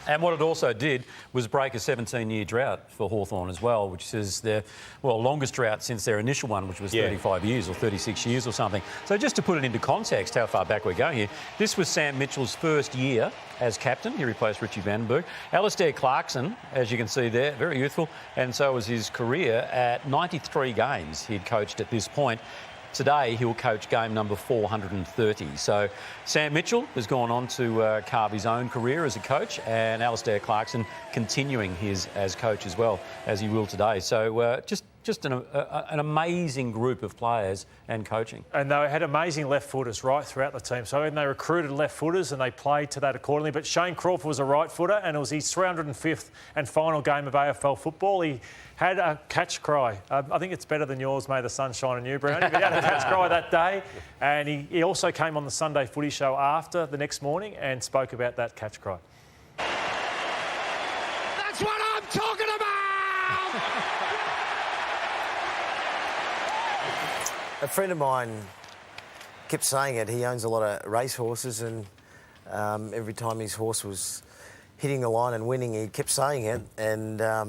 And what it also did was break a 17-year drought for Hawthorn as well, which is their, longest drought since their initial one, which was 35 years or 36 years or something. So just to put it into context, how far back we're going here, this was Sam Mitchell's first year as captain. He replaced Richie Vandenberg. Alistair Clarkson, as you can see there, very youthful, and so was his career at 93 games he'd coached at this point. Today, he'll coach game number 430. So Sam Mitchell has gone on to carve his own career as a coach, and Alistair Clarkson continuing his as coach as well, as he will today. So just an amazing group of players and coaching. And they had amazing left-footers right throughout the team. So they recruited left-footers and they played to that accordingly. But Shane Crawford was a right-footer, and it was his 305th and final game of AFL football. He had a catch cry. I think it's better than yours, May the sun shine on you, Browny. But he had a catch cry that day, and he also came on the Sunday Footy Show after the next morning and spoke about that catch cry. That's what I'm talking about! A friend of mine kept saying it. He owns a lot of race horses, and every time his horse was hitting the line and winning, he kept saying it. And I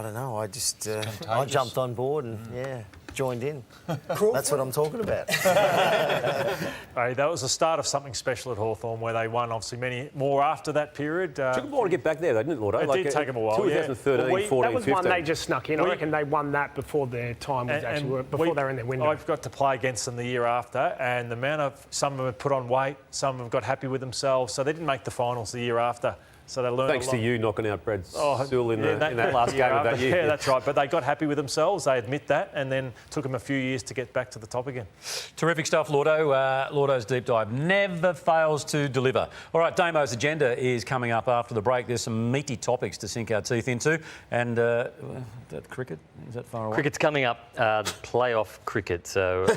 don't know. I just I jumped on board and joined in. That's what I'm talking about. Hey, that was the start of something special at Hawthorn, where they won obviously many more after that period. Took them a while to get back there, though, didn't it, Llordo? It did take them a while. 2013, 14, that was 15. one they just snuck in. I reckon they won that before their time was before they were in their window. I've got to play against them the year after, and the amount of some of them have put on weight, some have got happy with themselves, so they didn't make the finals the year after. So they learned Thanks to you knocking out Brad Sewell in that last game of that year. Yeah, that's right. But they got happy with themselves. They admit that, and then took them a few years to get back to the top again. Terrific stuff, Llordo. Llordo's deep dive never fails to deliver. All right, Damo's agenda is coming up after the break. There's some meaty topics to sink our teeth into. And that cricket, is that far away? Cricket's coming up, playoff cricket. So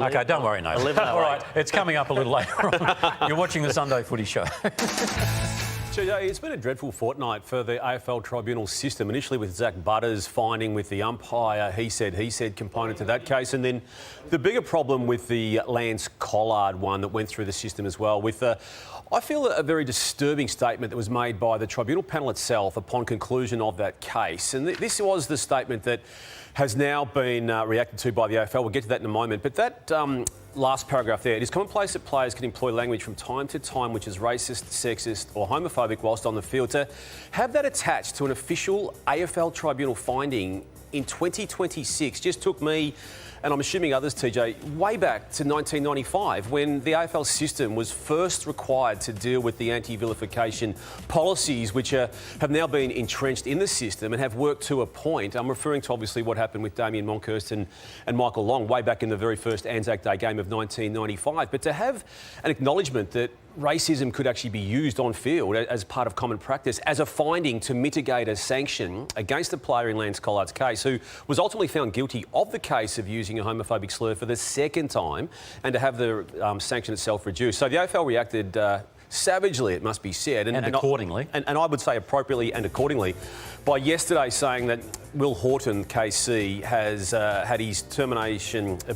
OK, don't worry, no. All right, it's coming up a little later on. You're watching the Sunday Footy Show. It's been a dreadful fortnight for the AFL tribunal system, initially with Zach Butters finding with the umpire he said component to that case, and then the bigger problem with the Lance Collard one that went through the system as well, with I feel a very disturbing statement that was made by the tribunal panel itself upon conclusion of that case. And this was the statement that has now been reacted to by the AFL. We'll get to that in a moment. But that last paragraph there, it is commonplace that players can employ language from time to time which is racist, sexist or homophobic whilst on the field. To have that attached to an official AFL tribunal finding in 2026 just took me, and I'm assuming others, TJ, way back to 1995 when the AFL system was first required to deal with the anti-vilification policies which have now been entrenched in the system and have worked to a point. I'm referring to obviously what happened with Damien Monkhorst and Michael Long way back in the very first Anzac Day game of 1995. But to have an acknowledgement that racism could actually be used on field as part of common practice as a finding to mitigate a sanction against the player in Lance Collard's case, who was ultimately found guilty of the case of using a homophobic slur for the second time, and to have the sanction itself reduced. So the AFL reacted savagely, it must be said. And accordingly. And I would say appropriately and accordingly, by yesterday saying that Will Horton, KC, has had his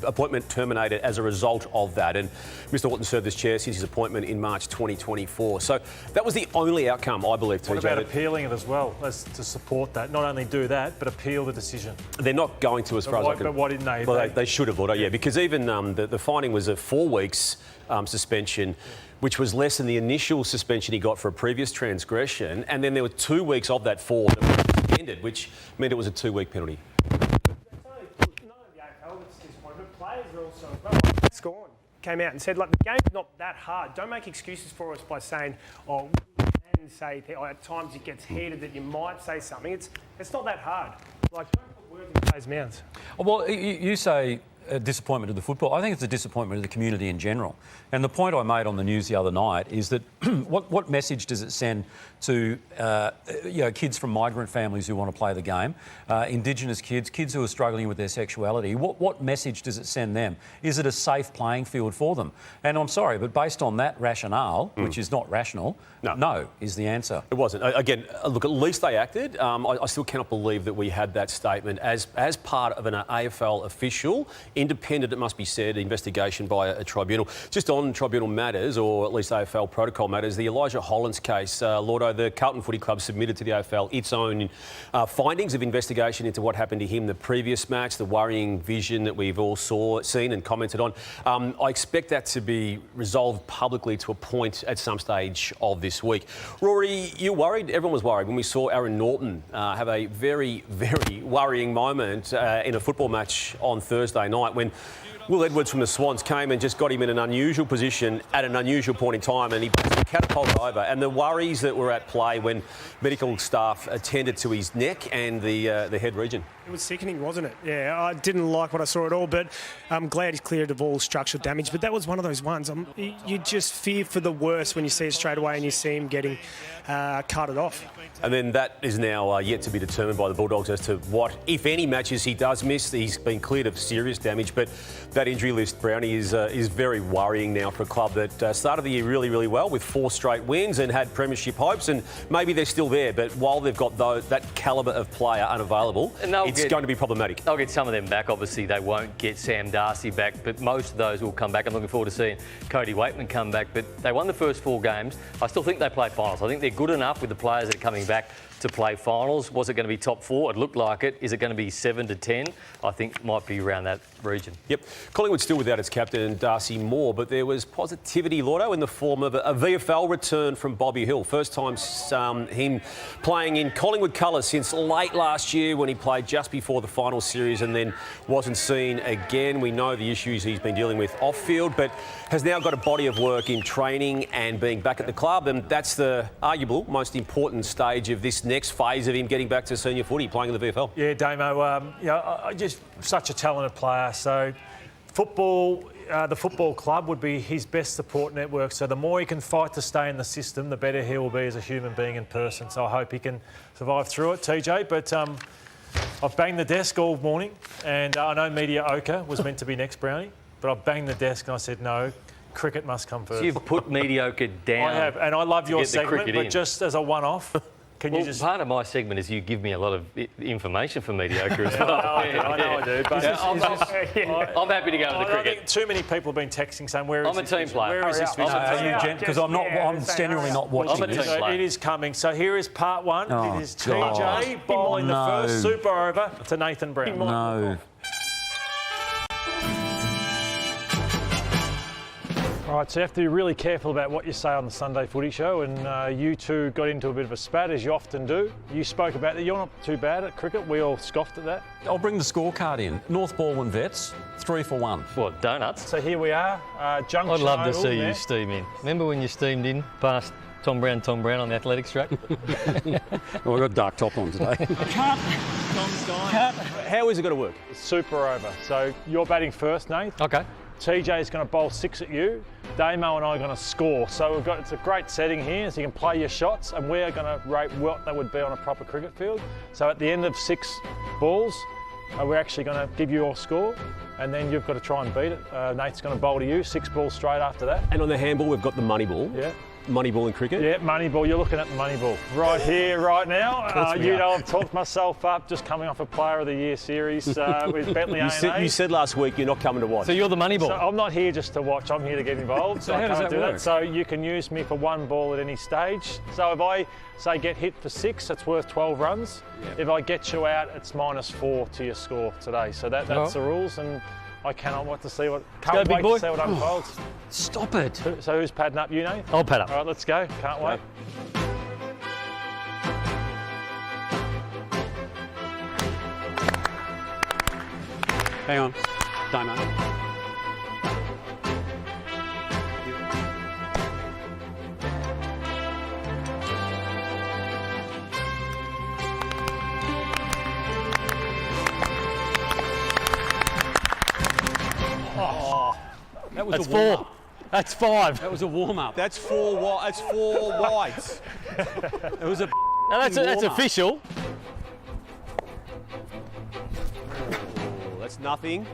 appointment terminated as a result of that. And Mr Horton served as chair since his appointment in March 2024. So that was the only outcome, I believe, TJ. What about appealing it as well, as to support that? Not only do that, but appeal the decision. They're not going to, as far as I can... But why didn't they? Well, they should have, Llordo, yeah, because even the finding was a 4 weeks suspension, which was less than the initial suspension he got for a previous transgression, and then there were 2 weeks of that 4 that were suspended, which meant it was a 2-week penalty. Players are also Scorn came out and said, like, the game's not that hard. Don't make excuses for us by saying, oh, we can say at times it gets heated that you might say something. It's not that hard. Like, don't put words in players' mouths. Well, you say a disappointment to the football. I think it's a disappointment to the community in general. And the point I made on the news the other night is that what message does it send to kids from migrant families who want to play the game, Indigenous kids, kids who are struggling with their sexuality? What message does it send them? Is it a safe playing field for them? And I'm sorry, but based on that rationale, which is not rational, no is the answer. It wasn't. Again, look, at least they acted. I still cannot believe that we had that statement as part of an AFL official, independent, it must be said, investigation by a tribunal. Just on tribunal matters, or at least AFL protocol matters, the Elijah Hollands case, Llordo, the Carlton Footy Club submitted to the AFL its own findings of investigation into what happened to him the previous match, the worrying vision that we've all seen and commented on. I expect that to be resolved publicly to a point at some stage of this week. Rory, you worried? Everyone was worried when we saw Aaron Norton have a very, very worrying moment in a football match on Thursday night when Will Edwards from the Swans came and just got him in an unusual position at an unusual point in time, and he catapulted over. And the worries that were at play when medical staff attended to his neck and the head region. It was sickening, wasn't it? Yeah, I didn't like what I saw at all, but I'm glad he's cleared of all structural damage. But that was one of those ones. You just fear for the worst when you see it straight away and you see him getting carted off. And then that is now yet to be determined by the Bulldogs as to what, if any, matches he does miss. He's been cleared of serious damage, but that injury list, Brownie, is very worrying now for a club that started the year really, really well with 4 straight wins and had premiership hopes, and maybe they're still there. But while they've got that calibre of player unavailable, it's going to be problematic. They'll get some of them back. Obviously, they won't get Sam Darcy back, but most of those will come back. I'm looking forward to seeing Cody Waitman come back. But they won the first 4 games. I still think they play finals. I think they're good enough with the players that are coming back to play finals. Was it going to be top 4? It looked like it. Is it going to be 7 to 10? I think might be around that region. Yep. Collingwood still without its captain, Darcy Moore, but there was positivity, Llordo, in the form of a VFL return from Bobby Hill. First time him playing in Collingwood colours since late last year when he played just before the final series and then wasn't seen again. We know the issues he's been dealing with off-field, but has now got a body of work in training and being back at the club, and that's the arguable most important stage of this next phase of him getting back to senior footy, playing in the VFL. Yeah, Damo, just such a talented player. So football, the football club would be his best support network. So the more he can fight to stay in the system, the better he will be as a human being in person. So I hope he can survive through it, TJ. But I've banged the desk all morning, and I know Media-Ocre was meant to be next, Brownie, but I've banged the desk and I said no. Cricket must come first. So you've put Mediocre down. I have, and I love your segment, but just as a one-off, can you just... Part of my segment is you give me a lot of information for Mediocre as well. I know I do, but I'm happy to go with the cricket. I think too many people have been texting saying, where is I'm a team player. Where is this vision? Because I'm genuinely not watching this. So it is coming. So here is part 1. Oh, it is TJ bowling the first super over to Nathan Brown. No. All right, so you have to be really careful about what you say on the Sunday Footy Show, and you two got into a bit of a spat, as you often do. You spoke about that. You're not too bad at cricket. We all scoffed at that. I'll bring the scorecard in. North Balwyn Vets, 3 for 1. What, donuts? So here we are, Junction I'd love to see Oval you steam in. Remember when you steamed in past Tom Brown on the athletics track? Well, we've got dark top on today. Cut. Tom's dying. How is it going to work? Super over. So you're batting first, Nath. Okay. TJ is going to bowl 6 at you. Damo and I are going to score. So it's a great setting here, so you can play your shots, and we're going to rate what that would be on a proper cricket field. So at the end of 6 balls, we're actually going to give you your score, and then you've got to try and beat it. Nate's going to bowl to you, 6 balls straight after that. And on the handball, we've got the money ball. Yeah. Money ball in cricket? Yeah, money ball. You're looking at the money ball right here, right now. I've talked myself up just coming off a Player of the Year series with Bentley A&A. You said last week you're not coming to watch. So you're the money ball? So I'm not here just to watch. I'm here to get involved. So how does that work? So you can use me for 1 ball at any stage. So if I say get hit for 6, it's worth 12 runs. Yep. If I get you out, it's -4 to your score today. So that's the rules, and I cannot wait to see what. Can't wait to see what unfolds. Stop it. So who's padding up? You know? I'll pad up. All right, let's go. Can't wait. Hang on. Damo. was That's a warm-up. 4. That's 5. That was a warm-up. That's 4 That's 4 wides. It was a. Now that's warm-up. official. That's nothing.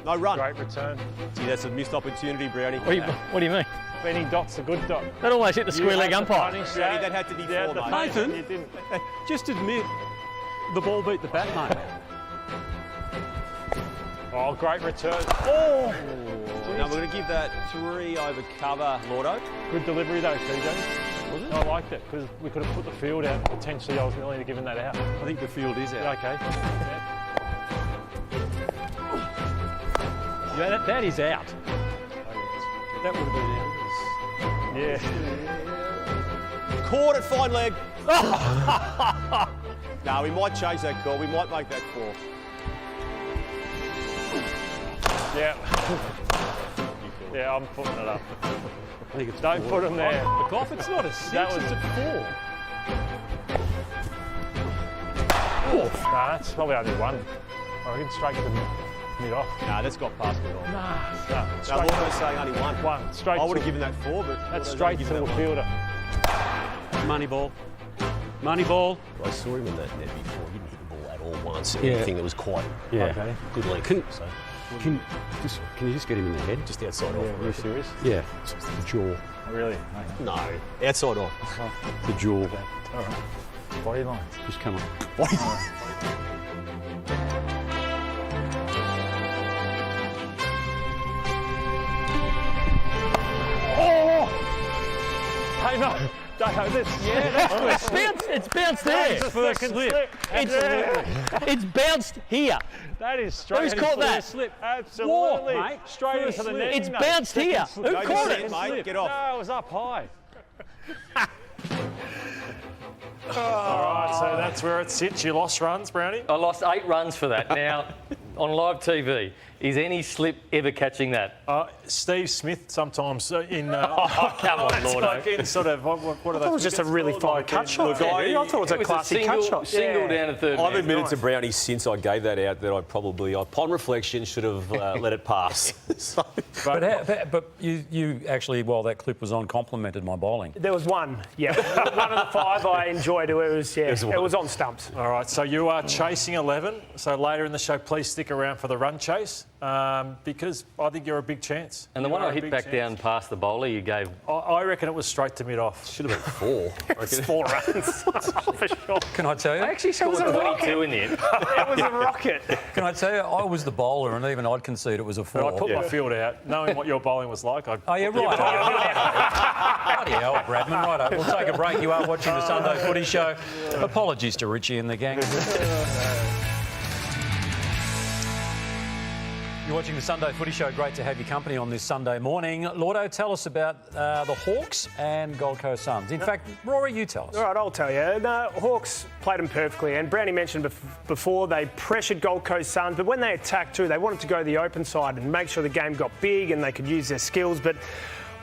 No run. Great return. Gee, that's a missed opportunity, Brownie. What do you mean? Benny Dot's a good dot. That almost hit the square leg umpire. Brownie, that had to be 4, mate. Nathan, You didn't. just admit the ball beat the bat, mate. Oh, great return. Oh! No, we're going to give that 3 over cover, Llordo. Good delivery though, TJ. Was it? I liked it because we could have put the field out. Potentially, I was willing to give that out. I think the field is out. Okay. Yeah, that is out. That would have been out. Yeah. Caught it, fine leg. No, we might change that call. We might make that 4. Yeah. Yeah, I'm putting it up. I think it's Don't 4. put him there. Look off, it's not a 6, That was it's a 4. Nah, that's probably only 1. I reckon straight to the mid-off. Nah, that's got past mid-off. Nah. No, Straight Llordo's saying only 1. 1. Straight I would have to- given that 4, but That's Llordo's straight only to given the that fielder. Money ball. Money ball. I saw him in that net before. He didn't hit the ball at all once. Yeah. I think it was quite Yeah. good length. Can you just get him in the head? Just outside off. Are you serious? Yeah. The jaw. Really? No, outside off. The jaw. All right. Body lines. Just come on. Oh! Hey, no. Damo, this. Yeah, that's It's bounced there. first slip. It's bounced here. That is straight. Who's caught that? Slip. Absolutely. Walk, mate. Straight First into the slip. net. It's bounced here. Who Don't caught sit, it? mate. Get off. No, it was up high. All right, so that's where it sits. You lost runs, Brownie. I lost 8 runs for that. Now, on live TV, is any slip ever catching that? Steve Smith sometimes in. Oh, come on, it's Llordo. like in sort of what are those? That was just a really fine cut shot. I thought it was a classic cut shot. Single down to third. I've man. admitted to Brownie since I gave that out that I probably, upon reflection, should have let it pass. So- But you actually, while that clip was on, complimented my bowling. There was one. Yeah, one of the 5 I enjoyed. It was it was on stumps. All right, so you are chasing 11. So later in the show, please stick around for the run chase because I think you're a big chance. And the one I hit back down past the bowler, you gave. I reckon it was straight to mid-off. Should have been 4. It's 4 runs for sure. Can I tell you? I actually scored 22 in the end. It was a rocket. Can I tell you? I was the bowler, and even I'd concede it was a 4. But I put my field out, knowing what your bowling was like. Oh, yeah, right. Bloody hell, Bradman. Righto. We'll take a break. You are watching the Sunday Footy Show. Apologies to Richie and the gang. You're watching the Sunday Footy Show. Great to have your company on this Sunday morning. Llordo, tell us about the Hawks and Gold Coast Suns. In fact, Rory, you tell us. All right, I'll tell you. The Hawks played them perfectly, and Brownie mentioned before they pressured Gold Coast Suns, but when they attacked too, they wanted to go the open side and make sure the game got big and they could use their skills. But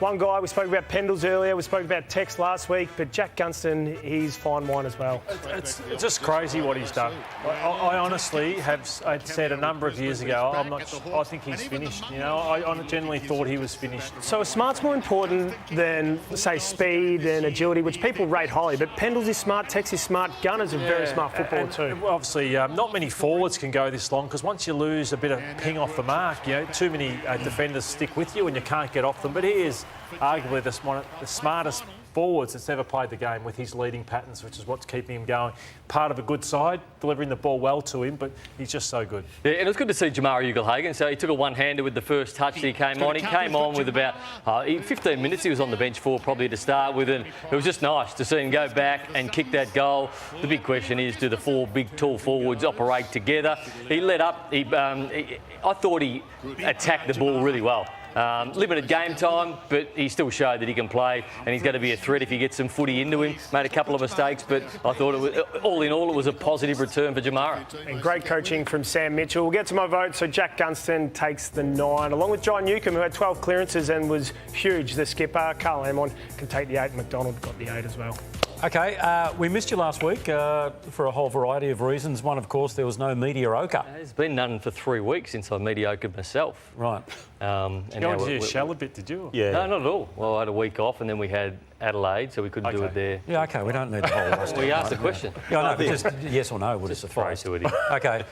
one guy, we spoke about Pendles earlier, we spoke about Tex last week, but Jack Gunston, he's fine wine as well. It's just crazy what he's done. I honestly I'd said a number of years ago, I think he's finished. You know, I generally thought he was finished. So smart's more important than, say, speed and agility, which people rate highly, but Pendles is smart, Tex is smart, Gunner's a very smart footballer too. Obviously, not many forwards can go this long because once you lose a bit of ping off the mark, you know, too many defenders stick with you and you can't get off them. But he is arguably the smartest forwards that's ever played the game with his leading patterns, which is what's keeping him going. Part of a good side, delivering the ball well to him, but he's just so good. Yeah, and it was good to see Jamara Ugle-Hagan. So he took a one-hander with the first touch that he came on. He came on with about 15 minutes. He was on the bench for probably to start with, and it was just nice to see him go back and kick that goal. The big question is, do the 4 big, tall forwards operate together? He let up. I thought he attacked the ball really well. Limited game time, but he still showed that he can play, and he's going to be a threat if he gets some footy into him. Made a couple of mistakes, but I thought it was, all in all, it was a positive return for Jamara. And great coaching from Sam Mitchell. We'll get to my vote. So Jack Gunston takes the 9, along with John Newcombe, who had 12 clearances and was huge. The skipper, Carl Amon, can take the 8. McDonald got the 8 as well. OK, we missed you last week for a whole variety of reasons. One, of course, there was no Media-Ocre. There's been none for 3 weeks since I Media-Ocre'd myself. Right. You went to your shell a bit, did you? Yeah. No, not at all. Well, I had a week off and then we had Adelaide, so we couldn't do it there. Yeah, OK, we don't need the whole roster. We asked the question. Yeah, I know, but just yes or no would have sufficed. OK,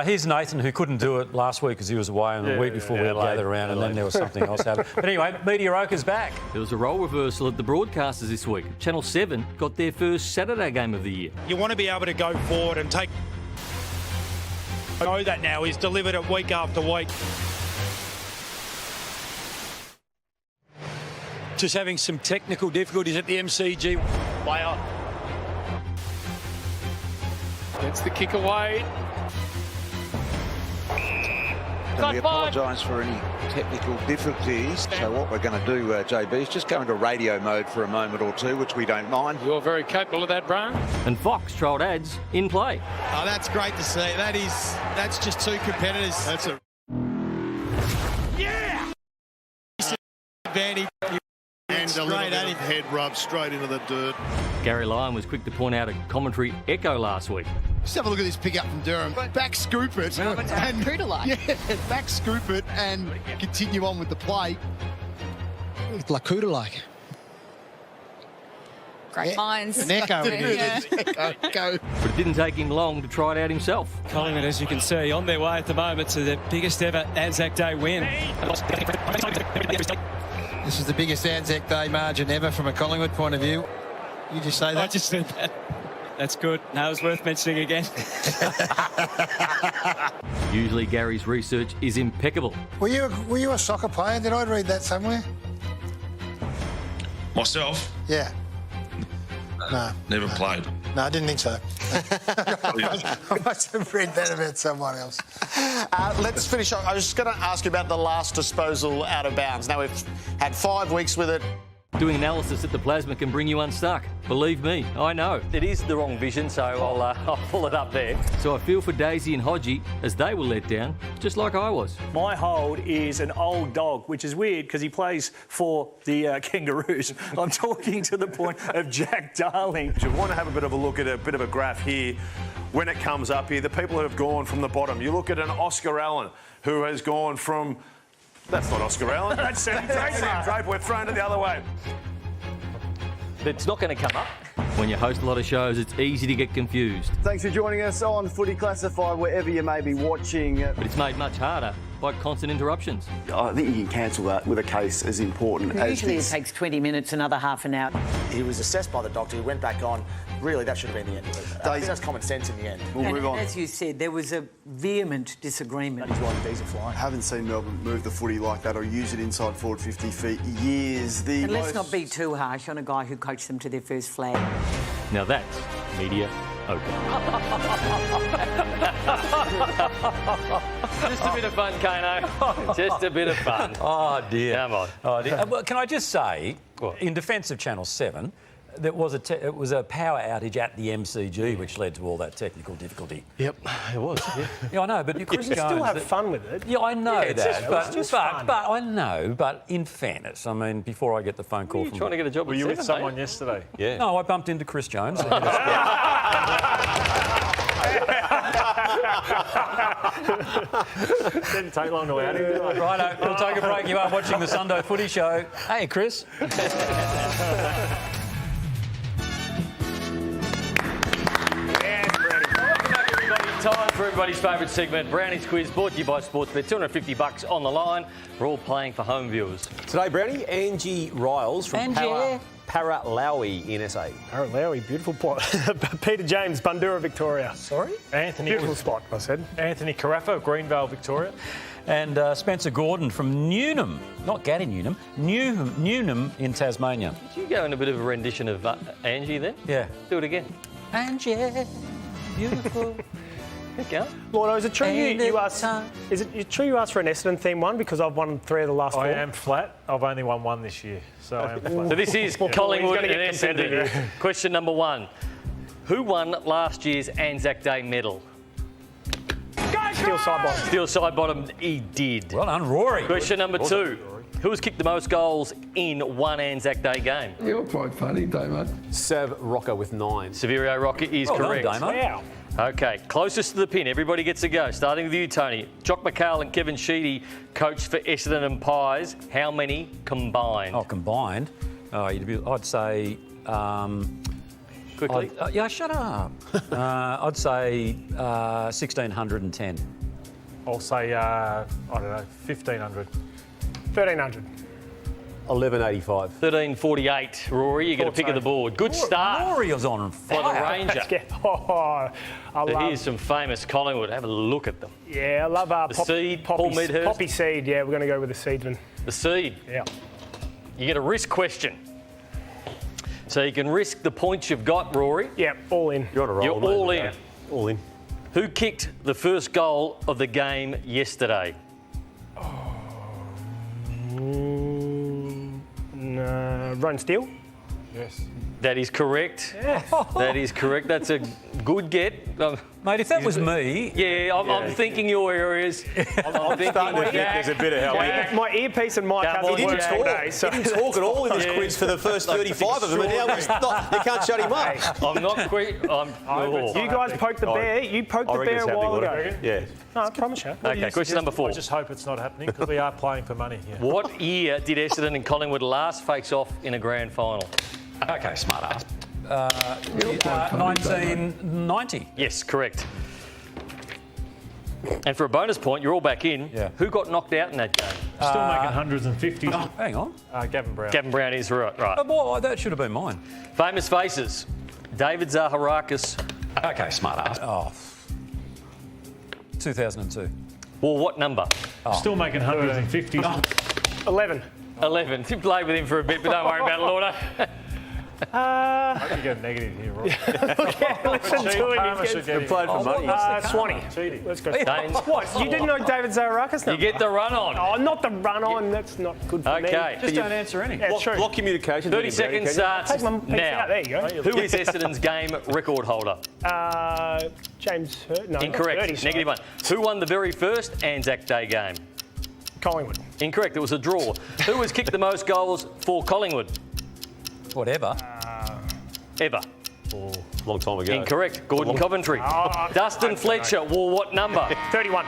here's Nathan, who couldn't do it last week because he was away, and the week before we had gathered around, and then there was something else happening. But anyway, Media-Ocre's back. There was a role reversal at the broadcasters this week. Channel 7 got their first Saturday game of the year. You want to be able to go forward and take... I know that now. He's delivered it week after week. Just having some technical difficulties at the MCG. Player. Gets the kick away. And we apologise for any technical difficulties. So what we're going to do, JB, is just go into radio mode for a moment or two, which we don't mind. You're very capable of that, Brian. And Fox trialled ads in play. Oh, that's great to see. That's just two competitors. That's a... Yeah! Advantage. And a little bit of head rub straight into the dirt. Gary Lyon was quick to point out a commentary echo last week. Just have a look at this pick-up from Durham. Back scoop it. And Cooter-like. Yeah, back scoop it and continue on with the play. It's like Cooter-like. Great minds. An echo. Go. But it didn't take him long to try it out himself. Collingwood, as you can see, on their way at the moment to the biggest ever Anzac Day win. This is the biggest Anzac Day margin ever from a Collingwood point of view. You just say that? I just said that. That's good. No, it was worth mentioning again. Usually Gary's research is impeccable. Were you a soccer player? Did I read that somewhere? Myself? Yeah. No. Never played. No, I didn't think so. I must have read that about someone else. Let's finish off. I was just going to ask you about the last disposal out of bounds. Now, we've had 5 weeks with it. Doing analysis at the plasma can bring you unstuck. Believe me, I know. It is the wrong vision, so I'll pull it up there. So I feel for Daisy and Hodgie as they were let down, just like I was. My hold is an old dog, which is weird because he plays for the Kangaroos. I'm talking to the point of Jack Darling. You want to have a bit of a look at a bit of a graph here when it comes up here. The people who have gone from the bottom. You look at an Oscar Allen who has gone from... That's not Oscar Allen. That's Sam Draper. We're thrown it the other way. It's not going to come up. When you host a lot of shows, it's easy to get confused. Thanks for joining us on Footy Classified, wherever you may be watching. But it's made much harder by constant interruptions. I think you can cancel that with a case as important as Usually this. it takes 20 minutes, another half an hour. He was assessed by the doctor, he went back on. Really, that should have been the end of it. I think that's common sense in the end. We'll move on. As you said, there was a vehement disagreement. That is why the D's are flying. I haven't seen Melbourne move the footy like that or use it inside forward 50 for years. And let's not be too harsh on a guy who coached them to their first flag. Now that's Media-Ocre. Just a bit of fun, Kano. Just a bit of fun. Oh, dear. Come on. Oh, dear. Well, can I just say, in defence of Channel 7, it was a power outage at the MCG which led to all that technical difficulty. Yep, it was. Yeah, I know, but you Chris can Jones, still have fun with it. Yeah, I know that, but I know. But in fairness, I mean, before I get the phone call Were you trying to get a job? Were you with someone yesterday? Yeah. No, I bumped into Chris Jones. Didn't take long to out him. Righto, we'll take a break. You are watching the Sunday Footy Show. Hey, Chris. Time for everybody's favourite segment, Brownie's Quiz, brought to you by Sportsbet. $250 on the line. We're all playing for home viewers. Today, Brownie, Angie Riles from Paralawi in SA. Paralawi, beautiful plot. Peter James, Bundoora, Victoria. Sorry? Beautiful spot, I said. Anthony Carafa, Greenvale, Victoria. And Spencer Gordon from Newnham, not Gaddy Newnham, Newnham in Tasmania. Did you go in a bit of a rendition of Angie then? Yeah. Do it again. Angie, beautiful. Llordo, is it true you asked? Is it true you asked for an Essendon theme one because I've won 3 of the last 4? I am flat. I've only won 1 this year, so I am flat. So this is Collingwood and Essendon. Question number 1: Who won last year's Anzac Day medal? Steel side bottom. Steel side bottom. He did. Well done, Rory. Question number 2: Who has kicked the most goals in one Anzac Day game? You're quite funny, Damo. Sav Rocker with 9. Saverio Rocker is correct. Done, Damo. Wow. Okay, closest to the pin. Everybody gets a go. Starting with you, Tony. Jock McHale and Kevin Sheedy coached for Essendon and Pies. How many combined? Oh, combined? Oh, I'd say... Quickly. Yeah, shut up. I'd say 1,610. I'll say, I don't know, 1,500. 1,300. 1185. 1348. Rory, you get a pick of the board. Good start. Rory was on for the fire. Ranger. Here's some famous Collingwood. Have a look at them. Yeah, I love the Seed, Paul Medhurst. Poppy Seed, yeah, we're going to go with the Seedman. The Seed. Yeah. You get a risk question. So you can risk the points you've got, Rory. Yeah, all in. You're on a roll, You're mate. all in. All in. Who kicked the first goal of the game yesterday? Ron Steele? Yes. That is correct. Yeah. That is correct. That's a good get. Mate, if that was me... Yeah, I'm thinking your areas. I'm thinking there's a bit of help. My earpiece and mic hasn't worked all day. He didn't talk at all in this quiz for the first 35 of them, and now you can't shut him up. I'm not quick. You guys poked the bear. You poked the bear a while ago. Yeah. No, I promise you. Okay, question number 4. I just hope it's not happening because we are playing for money here. What year did Essendon and Collingwood last face off in a grand final? Okay, smart ass. 1990. Yes, correct. And for a bonus point, you're all back in. Yeah. Who got knocked out in that game? Still making hundreds and fifties. Hang on. Gavin Brown. Gavin Brown is right. Well, that should have been mine. Famous faces. David Zaharakis. Okay, smart ass. Oh. 2002. Well, what number? Still making hundreds and fifties. 11. 11. You played with him for a bit, but don't worry about it, Llordo. I hope you get a negative here, Roy. Listen to him. They played for money. Swanee. Cheating. Let's go. Danes. What? You didn't know David Zaharakis? You get the run on. Oh, not the run on. That's not good for me. Okay. Just don't answer any. Yeah, true. Block communication. 30 seconds starts Take my piece now. out. There you go. Who is Essendon's game record holder? James Hurt. No, Incorrect. 30, sorry. -1. Who won the very first Anzac Day game? Collingwood. Incorrect. It was a draw. Who has kicked the most goals for Collingwood? Whatever. Ever. Long time ago. Incorrect. Gordon Coventry. Dustin Fletcher wore what number? 31.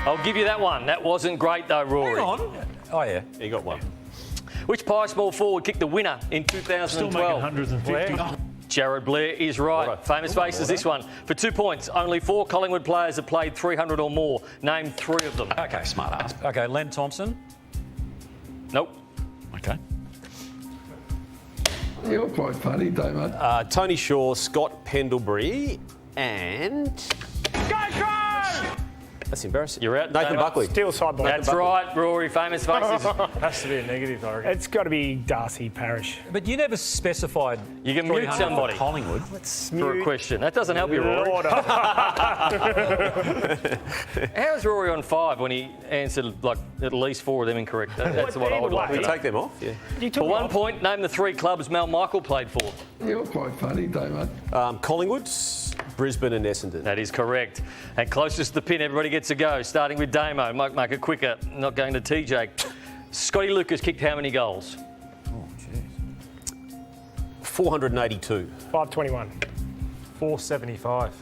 I'll give you that one. That wasn't great though, Rory. Hang on. Oh, yeah. He got one. Which Pie small forward kicked the winner in Still 2012? making hundreds and fifties. Jared Blair is right. Famous faces, this one. For 2 points, only 4 Collingwood players have played 300 or more. Name 3 of them. Okay, smart ass. Okay, Len Thompson. Nope. Okay. You're quite funny, Damo. Tony Shaw, Scott Pendlebury, and... That's embarrassing. You're out. Nathan Buckley. Still sideline. That's right, Rory. Famous faces. Has to be a negative, I reckon. It's got to be Darcy Parish. But you never specified... You can mute 300 somebody. for Collingwood. For a question. That doesn't help you, Rory. How is Rory on 5 when he answered like at least 4 of them incorrect? That's what I would like. We take them off? Yeah. For 1 point, name the 3 clubs Mel Michael played for. You're quite funny, Damo. Collingwood, Brisbane and Essendon. That is correct. And closest to the pin, everybody gets a go. Starting with Damo. Might make it quicker. Not going to TJ. Scotty Lucas kicked how many goals? Oh, jeez. 482. 521. 475.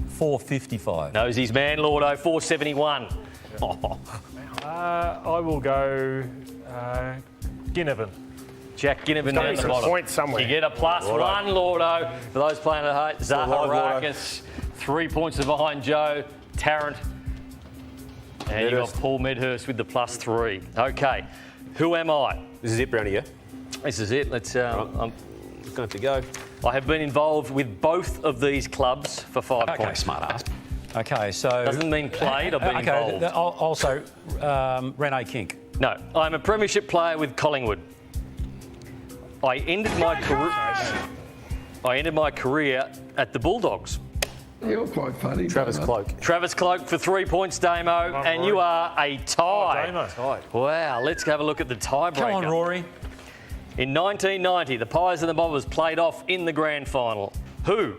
455. Knows his man, Llordo. 471. I will go Ginnivan. Jack Ginnivan down the bottom. Point somewhere. You get a +1, Llordo. For those playing at home, Zaharakis. 3 points behind Joe. Tarrant. And you got Paul Medhurst with the +3. Okay. Who am I? This is it, Browny, yeah? This is it. Let's. I'm going to have to go. I have been involved with both of these clubs for 5 points. Okay, smart ass. Okay, so... Doesn't mean played, I've been involved. Also, Renee Kink. No, I'm a premiership player with Collingwood. I ended my career at the Bulldogs. You're quite funny, Travis Cloak. Travis Cloak for 3 points, Damo, and you are a tie. Wow, let's have a look at the tiebreaker. Come on, Rory. In 1990, the Pies and the Bombers played off in the grand final. Who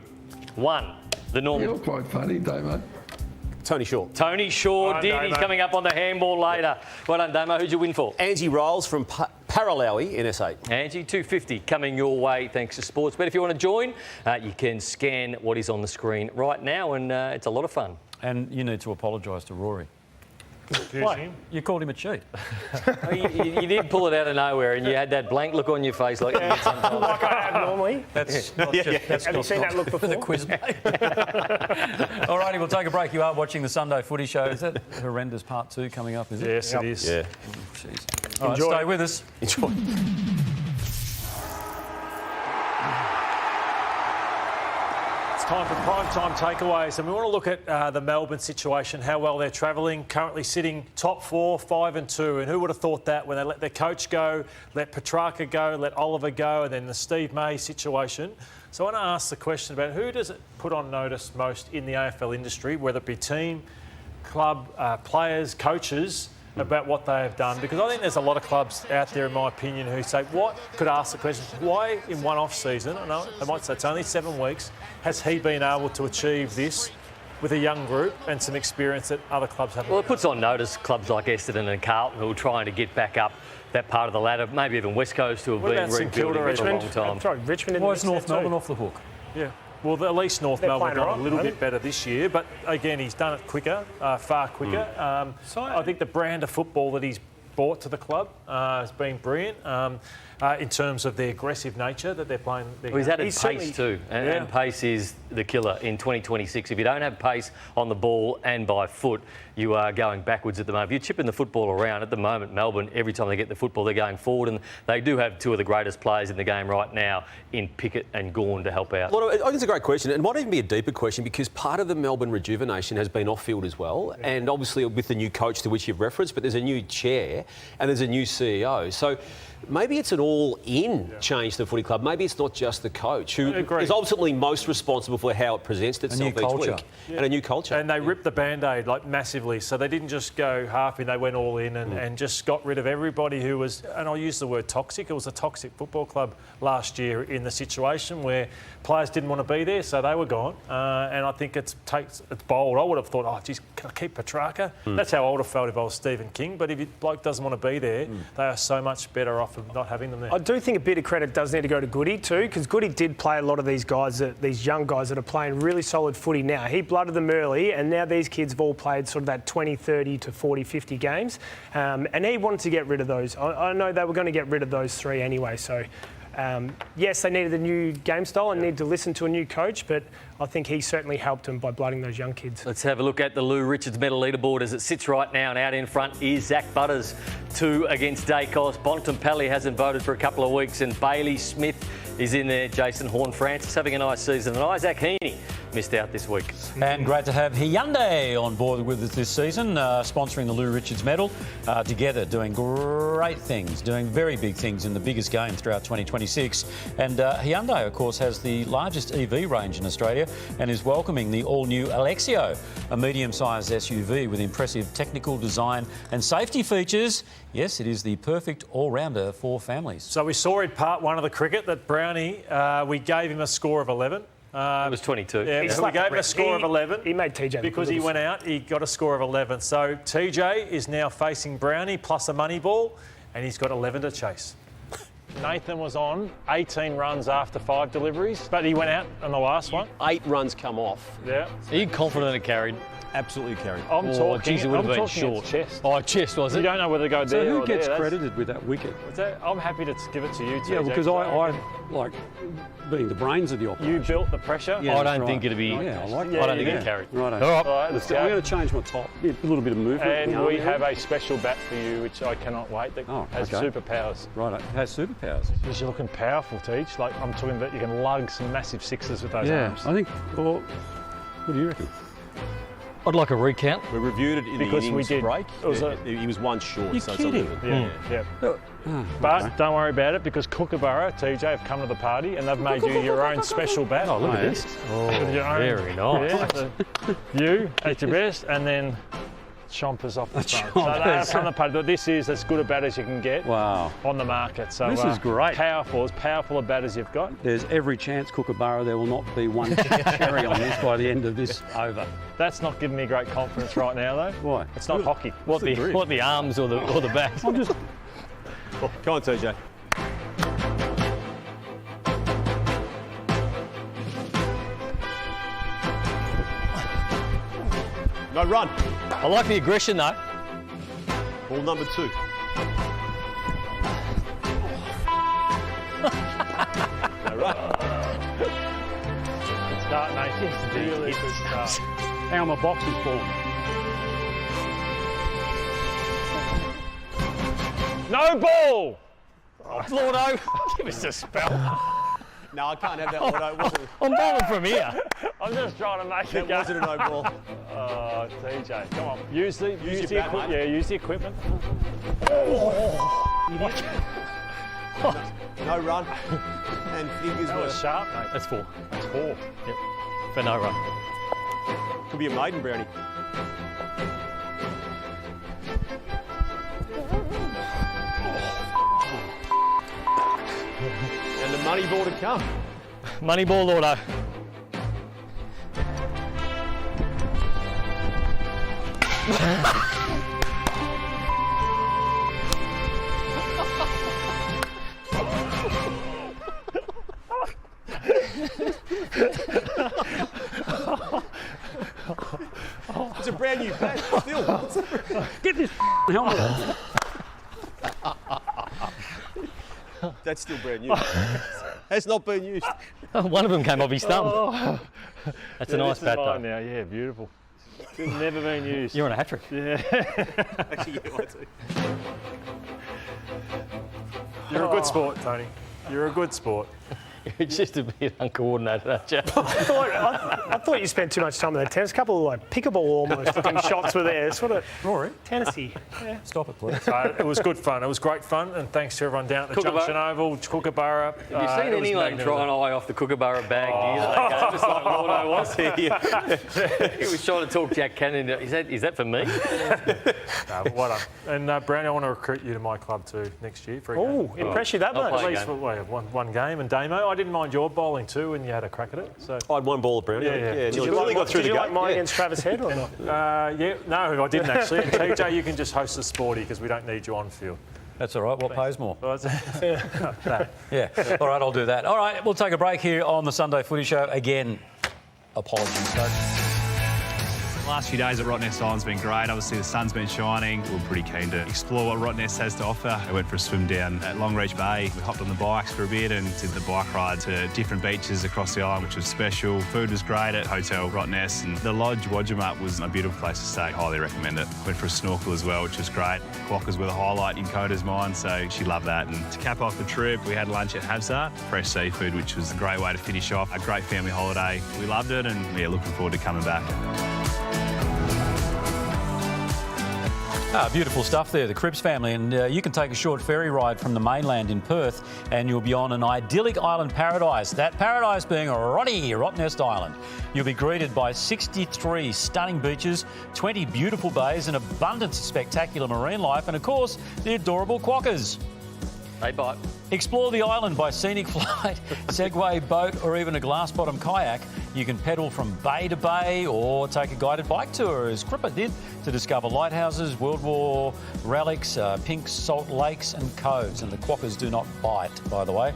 won the Normal? You're quite funny, Damo. Tony Shaw. Tony Shaw did. He's coming up on the handball later. Well done, Damo. Who'd you win for? Angie Rolls from Paralawi in S8. Angie, $250 coming your way thanks to Sportsbet. If you want to join, you can scan what is on the screen right now, and it's a lot of fun. And you need to apologise to Rory. What? You called him a cheat. You did pull it out of nowhere, and you had that blank look on your face like you get sometimes. Like I have normally. That's not just, that's have you seen that look before? The quiz, mate. All righty, we'll take a break. You are watching the Sunday Footy Show. Is that Horrendous Part 2 coming up, is it? Yes, it is. Yeah. Jeez. All right, Enjoy. stay with us. Enjoy. Time for Primetime Takeaways, and we want to look at the Melbourne situation, how well they're travelling, currently sitting top 4, 5 and 2, and who would have thought that when they let their coach go, let Petrarca go, let Oliver go, and then the Steve May situation. So I want to ask the question about who does it put on notice most in the AFL industry, whether it be team, club, players, coaches, about what they have done, because I think there's a lot of clubs out there, in my opinion, who say, what could ask the question, why in one off season, I know they might say it's only 7 weeks, has he been able to achieve this with a young group and some experience that other clubs haven't? Well, it puts on notice clubs like Essendon and Carlton who are trying to get back up that part of the ladder, maybe even West Coast who have been rebuilding for a long time. Sorry, Richmond. Why is North Melbourne off the hook? Yeah. Well, at least North Melbourne done a little bit better this year, but again, he's done it quicker, far quicker. I think the brand of football that he's brought to the club has been brilliant in terms of the aggressive nature that they're playing. Well, he's added pace too, and pace is the killer in 2026. If you don't have pace on the ball and by foot, you are going backwards at the moment. If you're chipping the football around at the moment, Melbourne, every time they get the football, they're going forward, and they do have two of the greatest players in the game right now in Pickett and Gawn to help out. Well, I think it's a great question. It might even be a deeper question because part of the Melbourne rejuvenation has been off-field as well, and obviously with the new coach to which you've referenced, but there's a new chair and there's a new CEO. So maybe it's an all-in change to the footy club. Maybe it's not just the coach who is ultimately most responsible for how it presents itself each week. And a new culture. And they ripped the Band-Aid like massively. So they didn't just go half in, they went all in and just got rid of everybody who was, and I'll use the word toxic, it was a toxic football club last year in the situation where players didn't want to be there, so they were gone. And I think it's bold. I would have thought, oh, geez, can I keep Petrarca? That's how I would have felt if I was Stephen King. But if a bloke doesn't want to be there, they are so much better off of not having them there. I do think a bit of credit does need to go to Goody too, because Goody did play a lot of these guys, these young guys that are playing really solid footy now. He blooded them early, and now these kids have all played sort of that 20, 30 to 40, 50 games. And he wanted to get rid of those. I know they were going to get rid of those 3 anyway, so... yes, they needed a new game style and needed to listen to a new coach, but I think he certainly helped them by blooding those young kids. Let's have a look at the Lou Richards medal leaderboard as it sits right now, and out in front is Zach Butters, 2 against Dacos. Bontempelli hasn't voted for a couple of weeks, and Bailey Smith is in there. Jason Horn-Francis having a nice season, and Isaac Heaney missed out this week. And great to have Hyundai on board with us this season, sponsoring the Lou Richards medal, together doing great things, doing very big things in the biggest games throughout 2026. And Hyundai, of course, has the largest EV range in Australia and is welcoming the all-new Alexio, a medium-sized SUV with impressive technical design and safety features. Yes, it is the perfect all-rounder for families. So we saw in part 1 of the cricket that Browny, we gave him a score of 11. It was 22. Yeah, we gave him a score of 11. He made TJ. Because he went out, he got a score of 11. So TJ is now facing Browny plus a money ball, and he's got 11 to chase. Nathan was on 18 runs after 5 deliveries, but he went out on the last one. 8 runs come off. Yeah. Are you confident it carried? Absolutely carried. I'm talking. Geez, it would have been short. Chest. Oh, chest was it? You don't know whether to go there So or who gets there. credited with that wicket? I'm happy to give it to you, TJ. Yeah, because I like being the brains of the operation. You built the pressure. Yeah, I don't think it'd be. Yeah, I like I don't think it carried. Right. All right, let's go. I'm going to change my top. A little bit of movement. And we have a special bat for you, which I cannot wait, that has superpowers. Right, it has superpowers. Because you're looking powerful, Teach. Like, I'm talking about you can lug some massive sixes with those arms. I think, well, what do you reckon? I'd like a recount. We reviewed it in Because the innings we did. break. It was he was 1 short. You're so kidding. Yeah. But don't worry about it, because Kookaburra, TJ, have come to the party and they've made you your own special bat. Oh, look at this. With your own, very nice. Yeah, you at your best, and then chompers off the front. So they are from the pad, but this is as good a bat as you can get on the market. So This is great. Powerful, as powerful a bat as you've got. There's every chance, Kookaburra, there will not be one cherry on this by the end of this over. That's not giving me great confidence right now, though. Why? It's not hockey. What the arms or the bat? I'm just... Come on, TJ. No run. I like the aggression, though. Ball number 2. No run. Good start, mate. Yes, really good start. How my box is falling. No ball! Llordo, give us a spell. No, I can't have that, Llordo. I'm bowling from here. I'm just trying to make it That wasn't a no ball. Oh, TJ, come on. Use the bat, equipment. mate. Yeah, use the equipment. No run. And fingers That were... was sharp, mate. That's 4. That's 4. Yep. For no run. Could be a maiden, Brownie. And the money ball to come. Money ball, Llordo. It's a brand new bat still. Get this helmet. That's still brand new. Has not been used. One of them came off his thumb. That's a nice bat, though. Now, yeah, beautiful. Never been used. You're on a hat-trick. Yeah. Actually, yeah, I do. You're a good sport, Tony. You're a good sport. It's just a bit uncoordinated, aren't you? I thought you spent too much time on that tennis. A couple of like pickleball almost looking shots were there. Sort of Rory. tennisy. Yeah. Stop it, please. It was good fun. It was great fun, and thanks to everyone down at the Junction Oval, Kookaburra. Have you seen anyone try and eye off the Kookaburra bag gear that they gave, just like Llordo was? He was trying to talk Jack Cannon. Is that for me? No, well done. And Brownie, I want to recruit you to my club too next year. Oh, impress you that much. At least for one game. And Damo, I didn't mind your bowling too when you had a crack at it. So I had one ball at Brownie. Yeah. Did you like mine against Travis Head or not? Yeah, no, I didn't actually. And TJ, you can just host the sporty because we don't need you on field. That's all right. What pays more? Yeah. Yeah. All right, I'll do that. All right, we'll take a break here on the Sunday Footy Show. Again, apologies, folks. The last few days at Rottnest Island's been great. Obviously, the sun's been shining. We're pretty keen to explore what Rottnest has to offer. I went for a swim down at Longreach Bay. We hopped on the bikes for a bit and did the bike ride to different beaches across the island, which was special. Food was great at Hotel Rottnest, and the Lodge Wadjamut was a beautiful place to stay. Highly recommend it. Went for a snorkel as well, which was great. Quokkas were the highlight in Coda's mind, so she loved that. And to cap off the trip, we had lunch at Havsart, fresh seafood, which was a great way to finish off a great family holiday. We loved it, and yeah, looking forward to coming back. Beautiful stuff there, the Cripps family, and you can take a short ferry ride from the mainland in Perth and you'll be on an idyllic island paradise. That paradise being Rottnest Island. You'll be greeted by 63 stunning beaches, 20 beautiful bays, an abundance of spectacular marine life, and of course, the adorable quokkas. They bite. Explore the island by scenic flight, segway, boat, or even a glass-bottom kayak. You can pedal from bay to bay or take a guided bike tour, as Cripper did, to discover lighthouses, World War relics, pink salt lakes and coves. And the quokkas do not bite, by the way.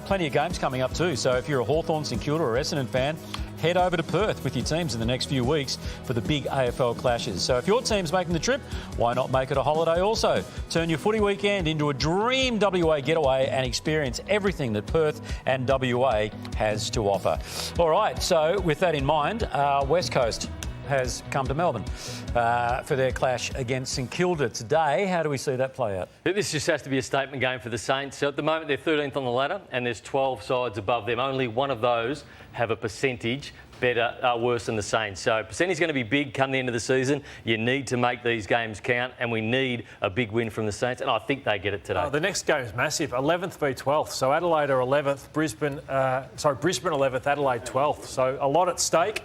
Plenty of games coming up too, so if you're a Hawthorn, St Kilda or Essendon fan, head over to Perth with your teams in the next few weeks for the big AFL clashes. So if your team's making the trip, why not make it a holiday also? Turn your footy weekend into a dream WA getaway and experience everything that Perth and WA has to offer. All right, so with that in mind, West Coast has come to Melbourne for their clash against St Kilda today. How do we see that play out? This just has to be a statement game for the Saints. So at the moment, they're 13th on the ladder and there's 12 sides above them. Only one of those have a percentage worse than the Saints. So percentage is going to be big come the end of the season. You need to make these games count, and we need a big win from the Saints, and I think they get it today. The next game is massive. 11th v 12th. So Adelaide are 11th, Brisbane 11th, Adelaide 12th. So a lot at stake.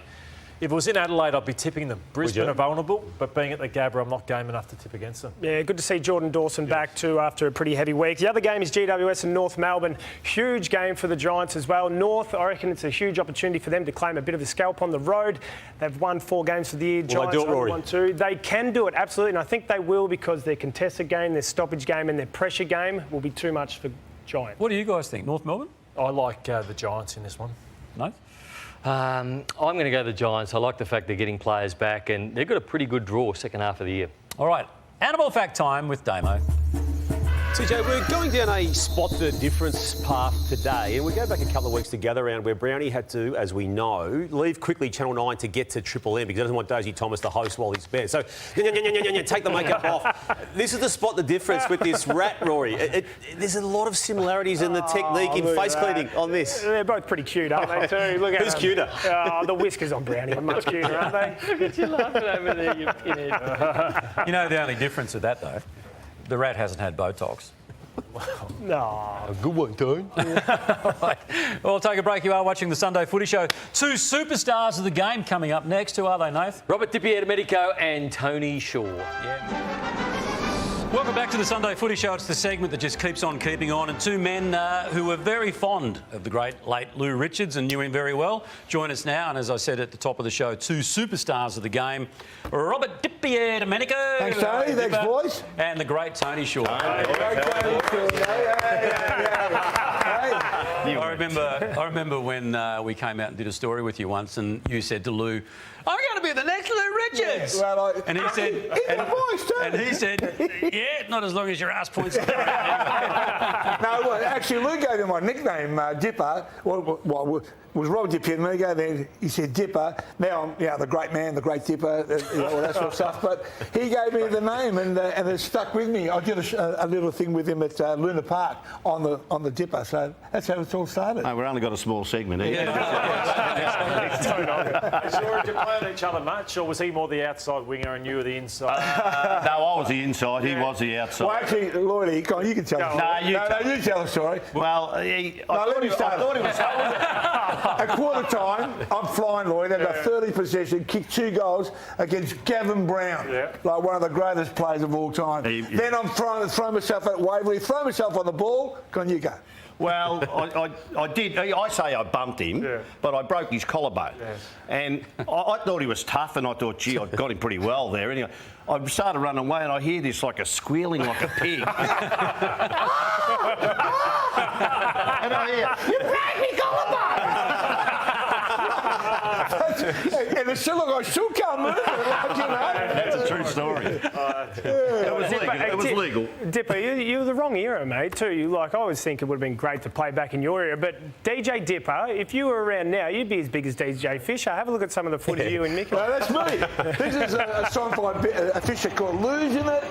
If it was in Adelaide, I'd be tipping them. Brisbane are vulnerable, but being at the Gabba, I'm not game enough to tip against them. Yeah, good to see Jordon Dawson back too after a pretty heavy week. The other game is GWS and North Melbourne. Huge game for the Giants as well. North, I reckon it's a huge opportunity for them to claim a bit of a scalp on the road. They've won 4 games for the year. Giants only won 2. They can do it, absolutely, and I think they will because their contested game, their stoppage game and their pressure game will be too much for Giants. What do you guys think? North Melbourne? I like the Giants in this one. No? I'm going to go the Giants. I like the fact they're getting players back and they've got a pretty good draw second half of the year. All right, animal fact time with Damo. TJ, we're going down a spot the difference path today, and we go back a couple of weeks to Gather Round where Browny had to, as we know, leave quickly Channel 9 to get to Triple M because he doesn't want Daisy Thomas to host while he's there. So, take the makeup off. This is the spot the difference with this rat, Rory. There's a lot of similarities in the technique in face cleaning on this. They're both pretty cute, aren't they, too? Look at Who's cuter? The whiskers on Brownie are much cuter, aren't they? Look at you laughing over there, you pinhead. You know the only difference with that, though? The rat hasn't had Botox. No. Good one, dude. Right. Well, take a break. You are watching the Sunday Footy Show. 2 superstars of the game coming up next. Who are they, Nath? Robert Di-Pierdomenico and Tony Shaw. Yeah. Welcome back to the Sunday Footy Show. It's the segment that just keeps on keeping on. And 2 men who were very fond of the great late Lou Richards and knew him very well join us now. And as I said at the top of the show, 2 superstars of the game. Robert Di-Pierdomenico. Thanks, Tony. Thanks, boys. And the great Tony Shaw. I remember when we came out and did a story with you once and you said to Lou, I'm going to be the next Lou Richards. Yeah, well, and he said, and he said, yeah, not as long as your ass points to the ground. No, well, actually, Lou gave me my nickname, Dipper. Was Robert Di-Pierdomenico, then he said Dipper. Now I'm the great man, the great Dipper, all that sort of stuff. But he gave me the name and it stuck with me. I did a little thing with him at Luna Park on the Dipper. So that's how it all started. No, we've only got a small segment here. Did you play on each other much, or was he more the outside winger and you were the inside? No, I was the inside, he was the outside. Well, actually, Llordo, you can tell the story. No, you tell the story. Well, I thought he was... At quarter time, I'm flying, Lloyd. They've got 30 possession, kicked 2 goals against Gavin Brown, like one of the greatest players of all time. Then I'm trying to throw myself at Waverley, throw myself on the ball. Can you go? Well, I did. I say I bumped him, but I broke his collarbone. And I thought he was tough, and I thought, gee, I got him pretty well there. Anyway, I started running away, and I hear this like a squealing like a pig. And I hear, you broke me collarbone! And it's still like I should come, like, you know. That's a true story. It was legal. Dipper, you're the wrong era, mate, too. I always think it would have been great to play back in your era. But DJ Dipper, if you were around now, you'd be as big as DJ Fisher. Have a look at some of the footage you and Mick. No, that's me. This is a song by a Fisher called Losing It.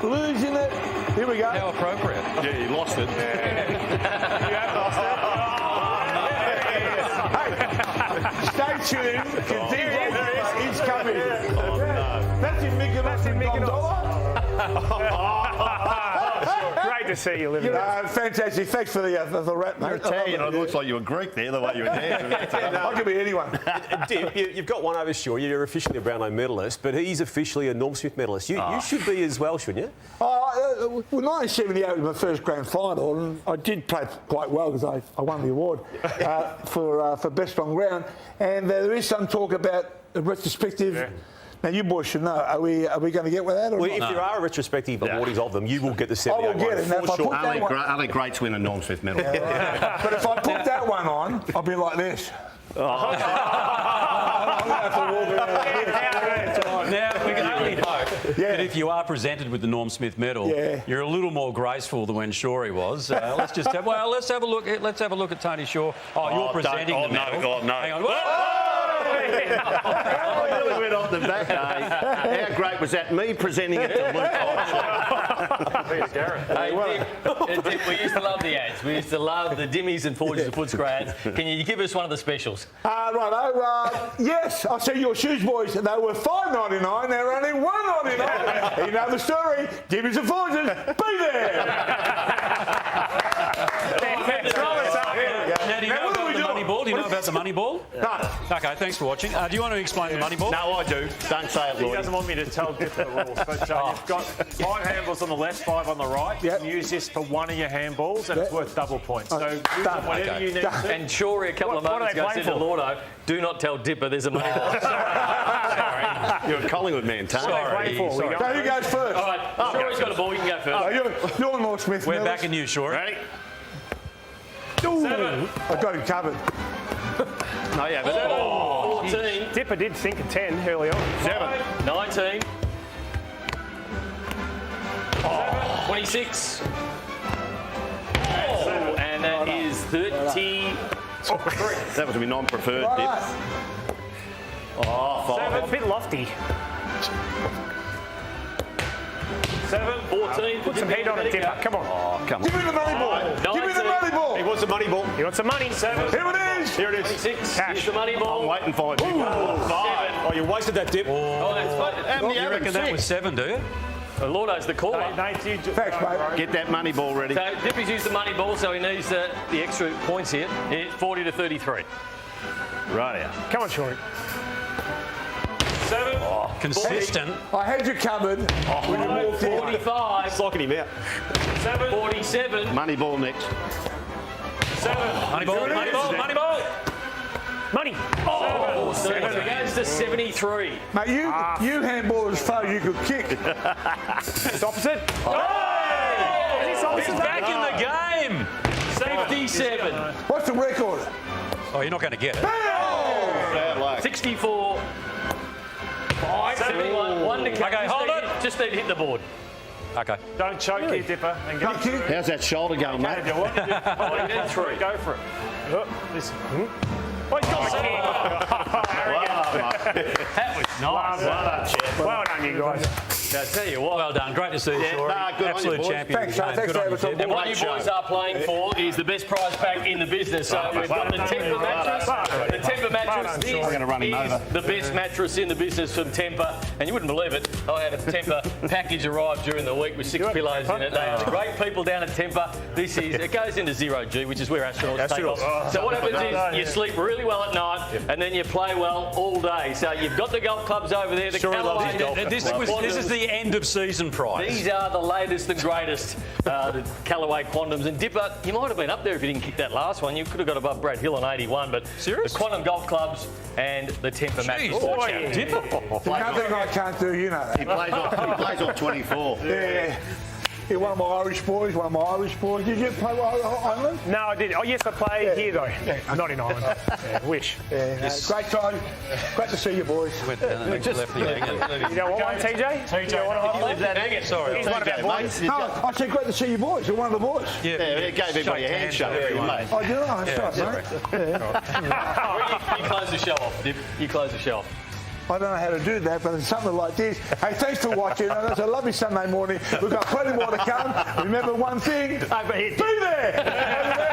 Losing It. Here we go. How appropriate. Yeah, you lost it. You have lost it. Stay tuned. He's coming. Oh, no. That's in Mick. That's in Mick. Great to see you, living. Fantastic. Thanks for the rap, mate. You're Italian. It looks like you were Greek there, the way you were dancing. I could be anyone. Dip, you've got one over Shaw. You're officially a Brownlow medalist, but he's officially a Norm Smith medalist. You should be as well, shouldn't you? Well, 1978 was my first grand final, and I did play quite well because I won the award for best on ground. And there is some talk about a retrospective. Yeah. Now, you boys should know. Are we going to get with that? Or well, if there are a retrospective awardees of them, you will get the 78 I will get it. Now, if I put that one... Only greats win a Norm Smith medal. But if I put that one on, I'll be like this. Now, we can only hope that if you are presented with the Norm Smith medal, you're a little more graceful than when Shawry was. Let's have a look. Let's have a look at Tony Shaw. You're presenting the medal. No. Hang on. I really went off the back. How great was that? Me presenting it to Luke. Dip, we used to love the ads. We used to love the dimmies and forges of Footscray ads. Can you give us one of the specials? Yes, I see your shoes, boys. They were $5.99. They're only $1.99. You know the story. Dimmies and forges, be there. Now, what do we do? ball? Do you know about the money ball? No. Okay, thanks for watching. Do you want to explain the money ball? No, I do. Don't say it, He Lloyd. doesn't want me to tell Dipper the rules, but you've got 5 handballs on the left, 5 on the right. You can use this for one of your handballs, and it's worth double points. So use it whatever you need to. And Shorey a couple of moments ago said to Llordo, do not tell Dipper there's a money ball. Sorry. You're a Collingwood man, Tony. Sorry. So who goes first? All right, Shorey's got a ball. You can go first. You're more Smith. We're backing you, Shorey. Ready? I got him covered. No, yeah, but 14. Dipper did think of 10 early on. 7. 19. 26. And that is 30. That was my non-preferred dip. Oh, 5. A bit lofty. 7. 14. Put some heat on it, Dipper. Come on. Oh, come Give on. me the money ball. Give me the money ball. He wants the money ball. He wants some money. 7. Here it is. Here it is. 26. Cash. Here's the money ball. I'm waiting for it. 5. Oh, you wasted that dip. Oh, that's fine. You reckon that was 7, do you? Lordo's the caller. Thanks, mate. Get that money ball ready. So Dippy's used the money ball, so he needs the extra points here. It's 40 to 33. Right out. Come on, Shorey. 7. Consistent. I had you covered when you walked in. 45. Locking him out. 7. 47. Money ball next. 7. Money ball, money ball, money ball. Money. Oh, 7. It goes to 73. Mate, you handball as far as you could kick. It's opposite. He's back in the game. 57. What's the record? Oh, you're not going to get it. 64. 71. 1 to Okay, hold it. Just need to hit the board. Okay. Don't choke here, Dipper. And go through. How's that shoulder going, mate? Go for it. Listen. Oh, he's got the kick. That was nice. Well done, you guys. I tell you what. Well done. Great to see you, Shorey. good on you, Absolute boys. champion. Thanks, of the mate. game. Thanks Good on for you, having Dip. And what you boys are playing for is the best prize pack in the business. So we've got the Temper mattress. The Temper mattress is the best mattress in the business from Temper. And you wouldn't believe it, I had a Temper package arrive during the week with 6 pillows in it. They are great people down at Temper. It goes into 0G, which is where astronauts take off. So what happens is you sleep really well at night and then you play well all day. So you've got the golf clubs over there. The Callaway. This is the end of season prize. These are the latest and greatest, the Callaway Quantums. And Dipper, you might have been up there if you didn't kick that last one. You could have got above Brad Hill on 81. But serious? The Quantum golf clubs and the Temper mattress. Dipper. There's nothing I can't do, you know that. He plays on 24. Yeah. You're one of my Irish boys, Did you play Ireland? No, I didn't. Oh, yes, I played here, though. Not in Ireland. Wish. Great time. Great to see you, boys. Went down and left the hanging. You don't want one, TJ? TJ, You leave that hanging. Sorry. He's one of our boys. No, I said great to see you, boys. You're one of the boys. Yeah, It gave everybody a handshake, mate. Oh, do you know? That's right, mate. You close the show off, Dip. You close the show off. I don't know how to do that, but it's something like this. Hey, thanks for watching. It's a lovely Sunday morning. We've got plenty more to come. Remember one thing. Be there.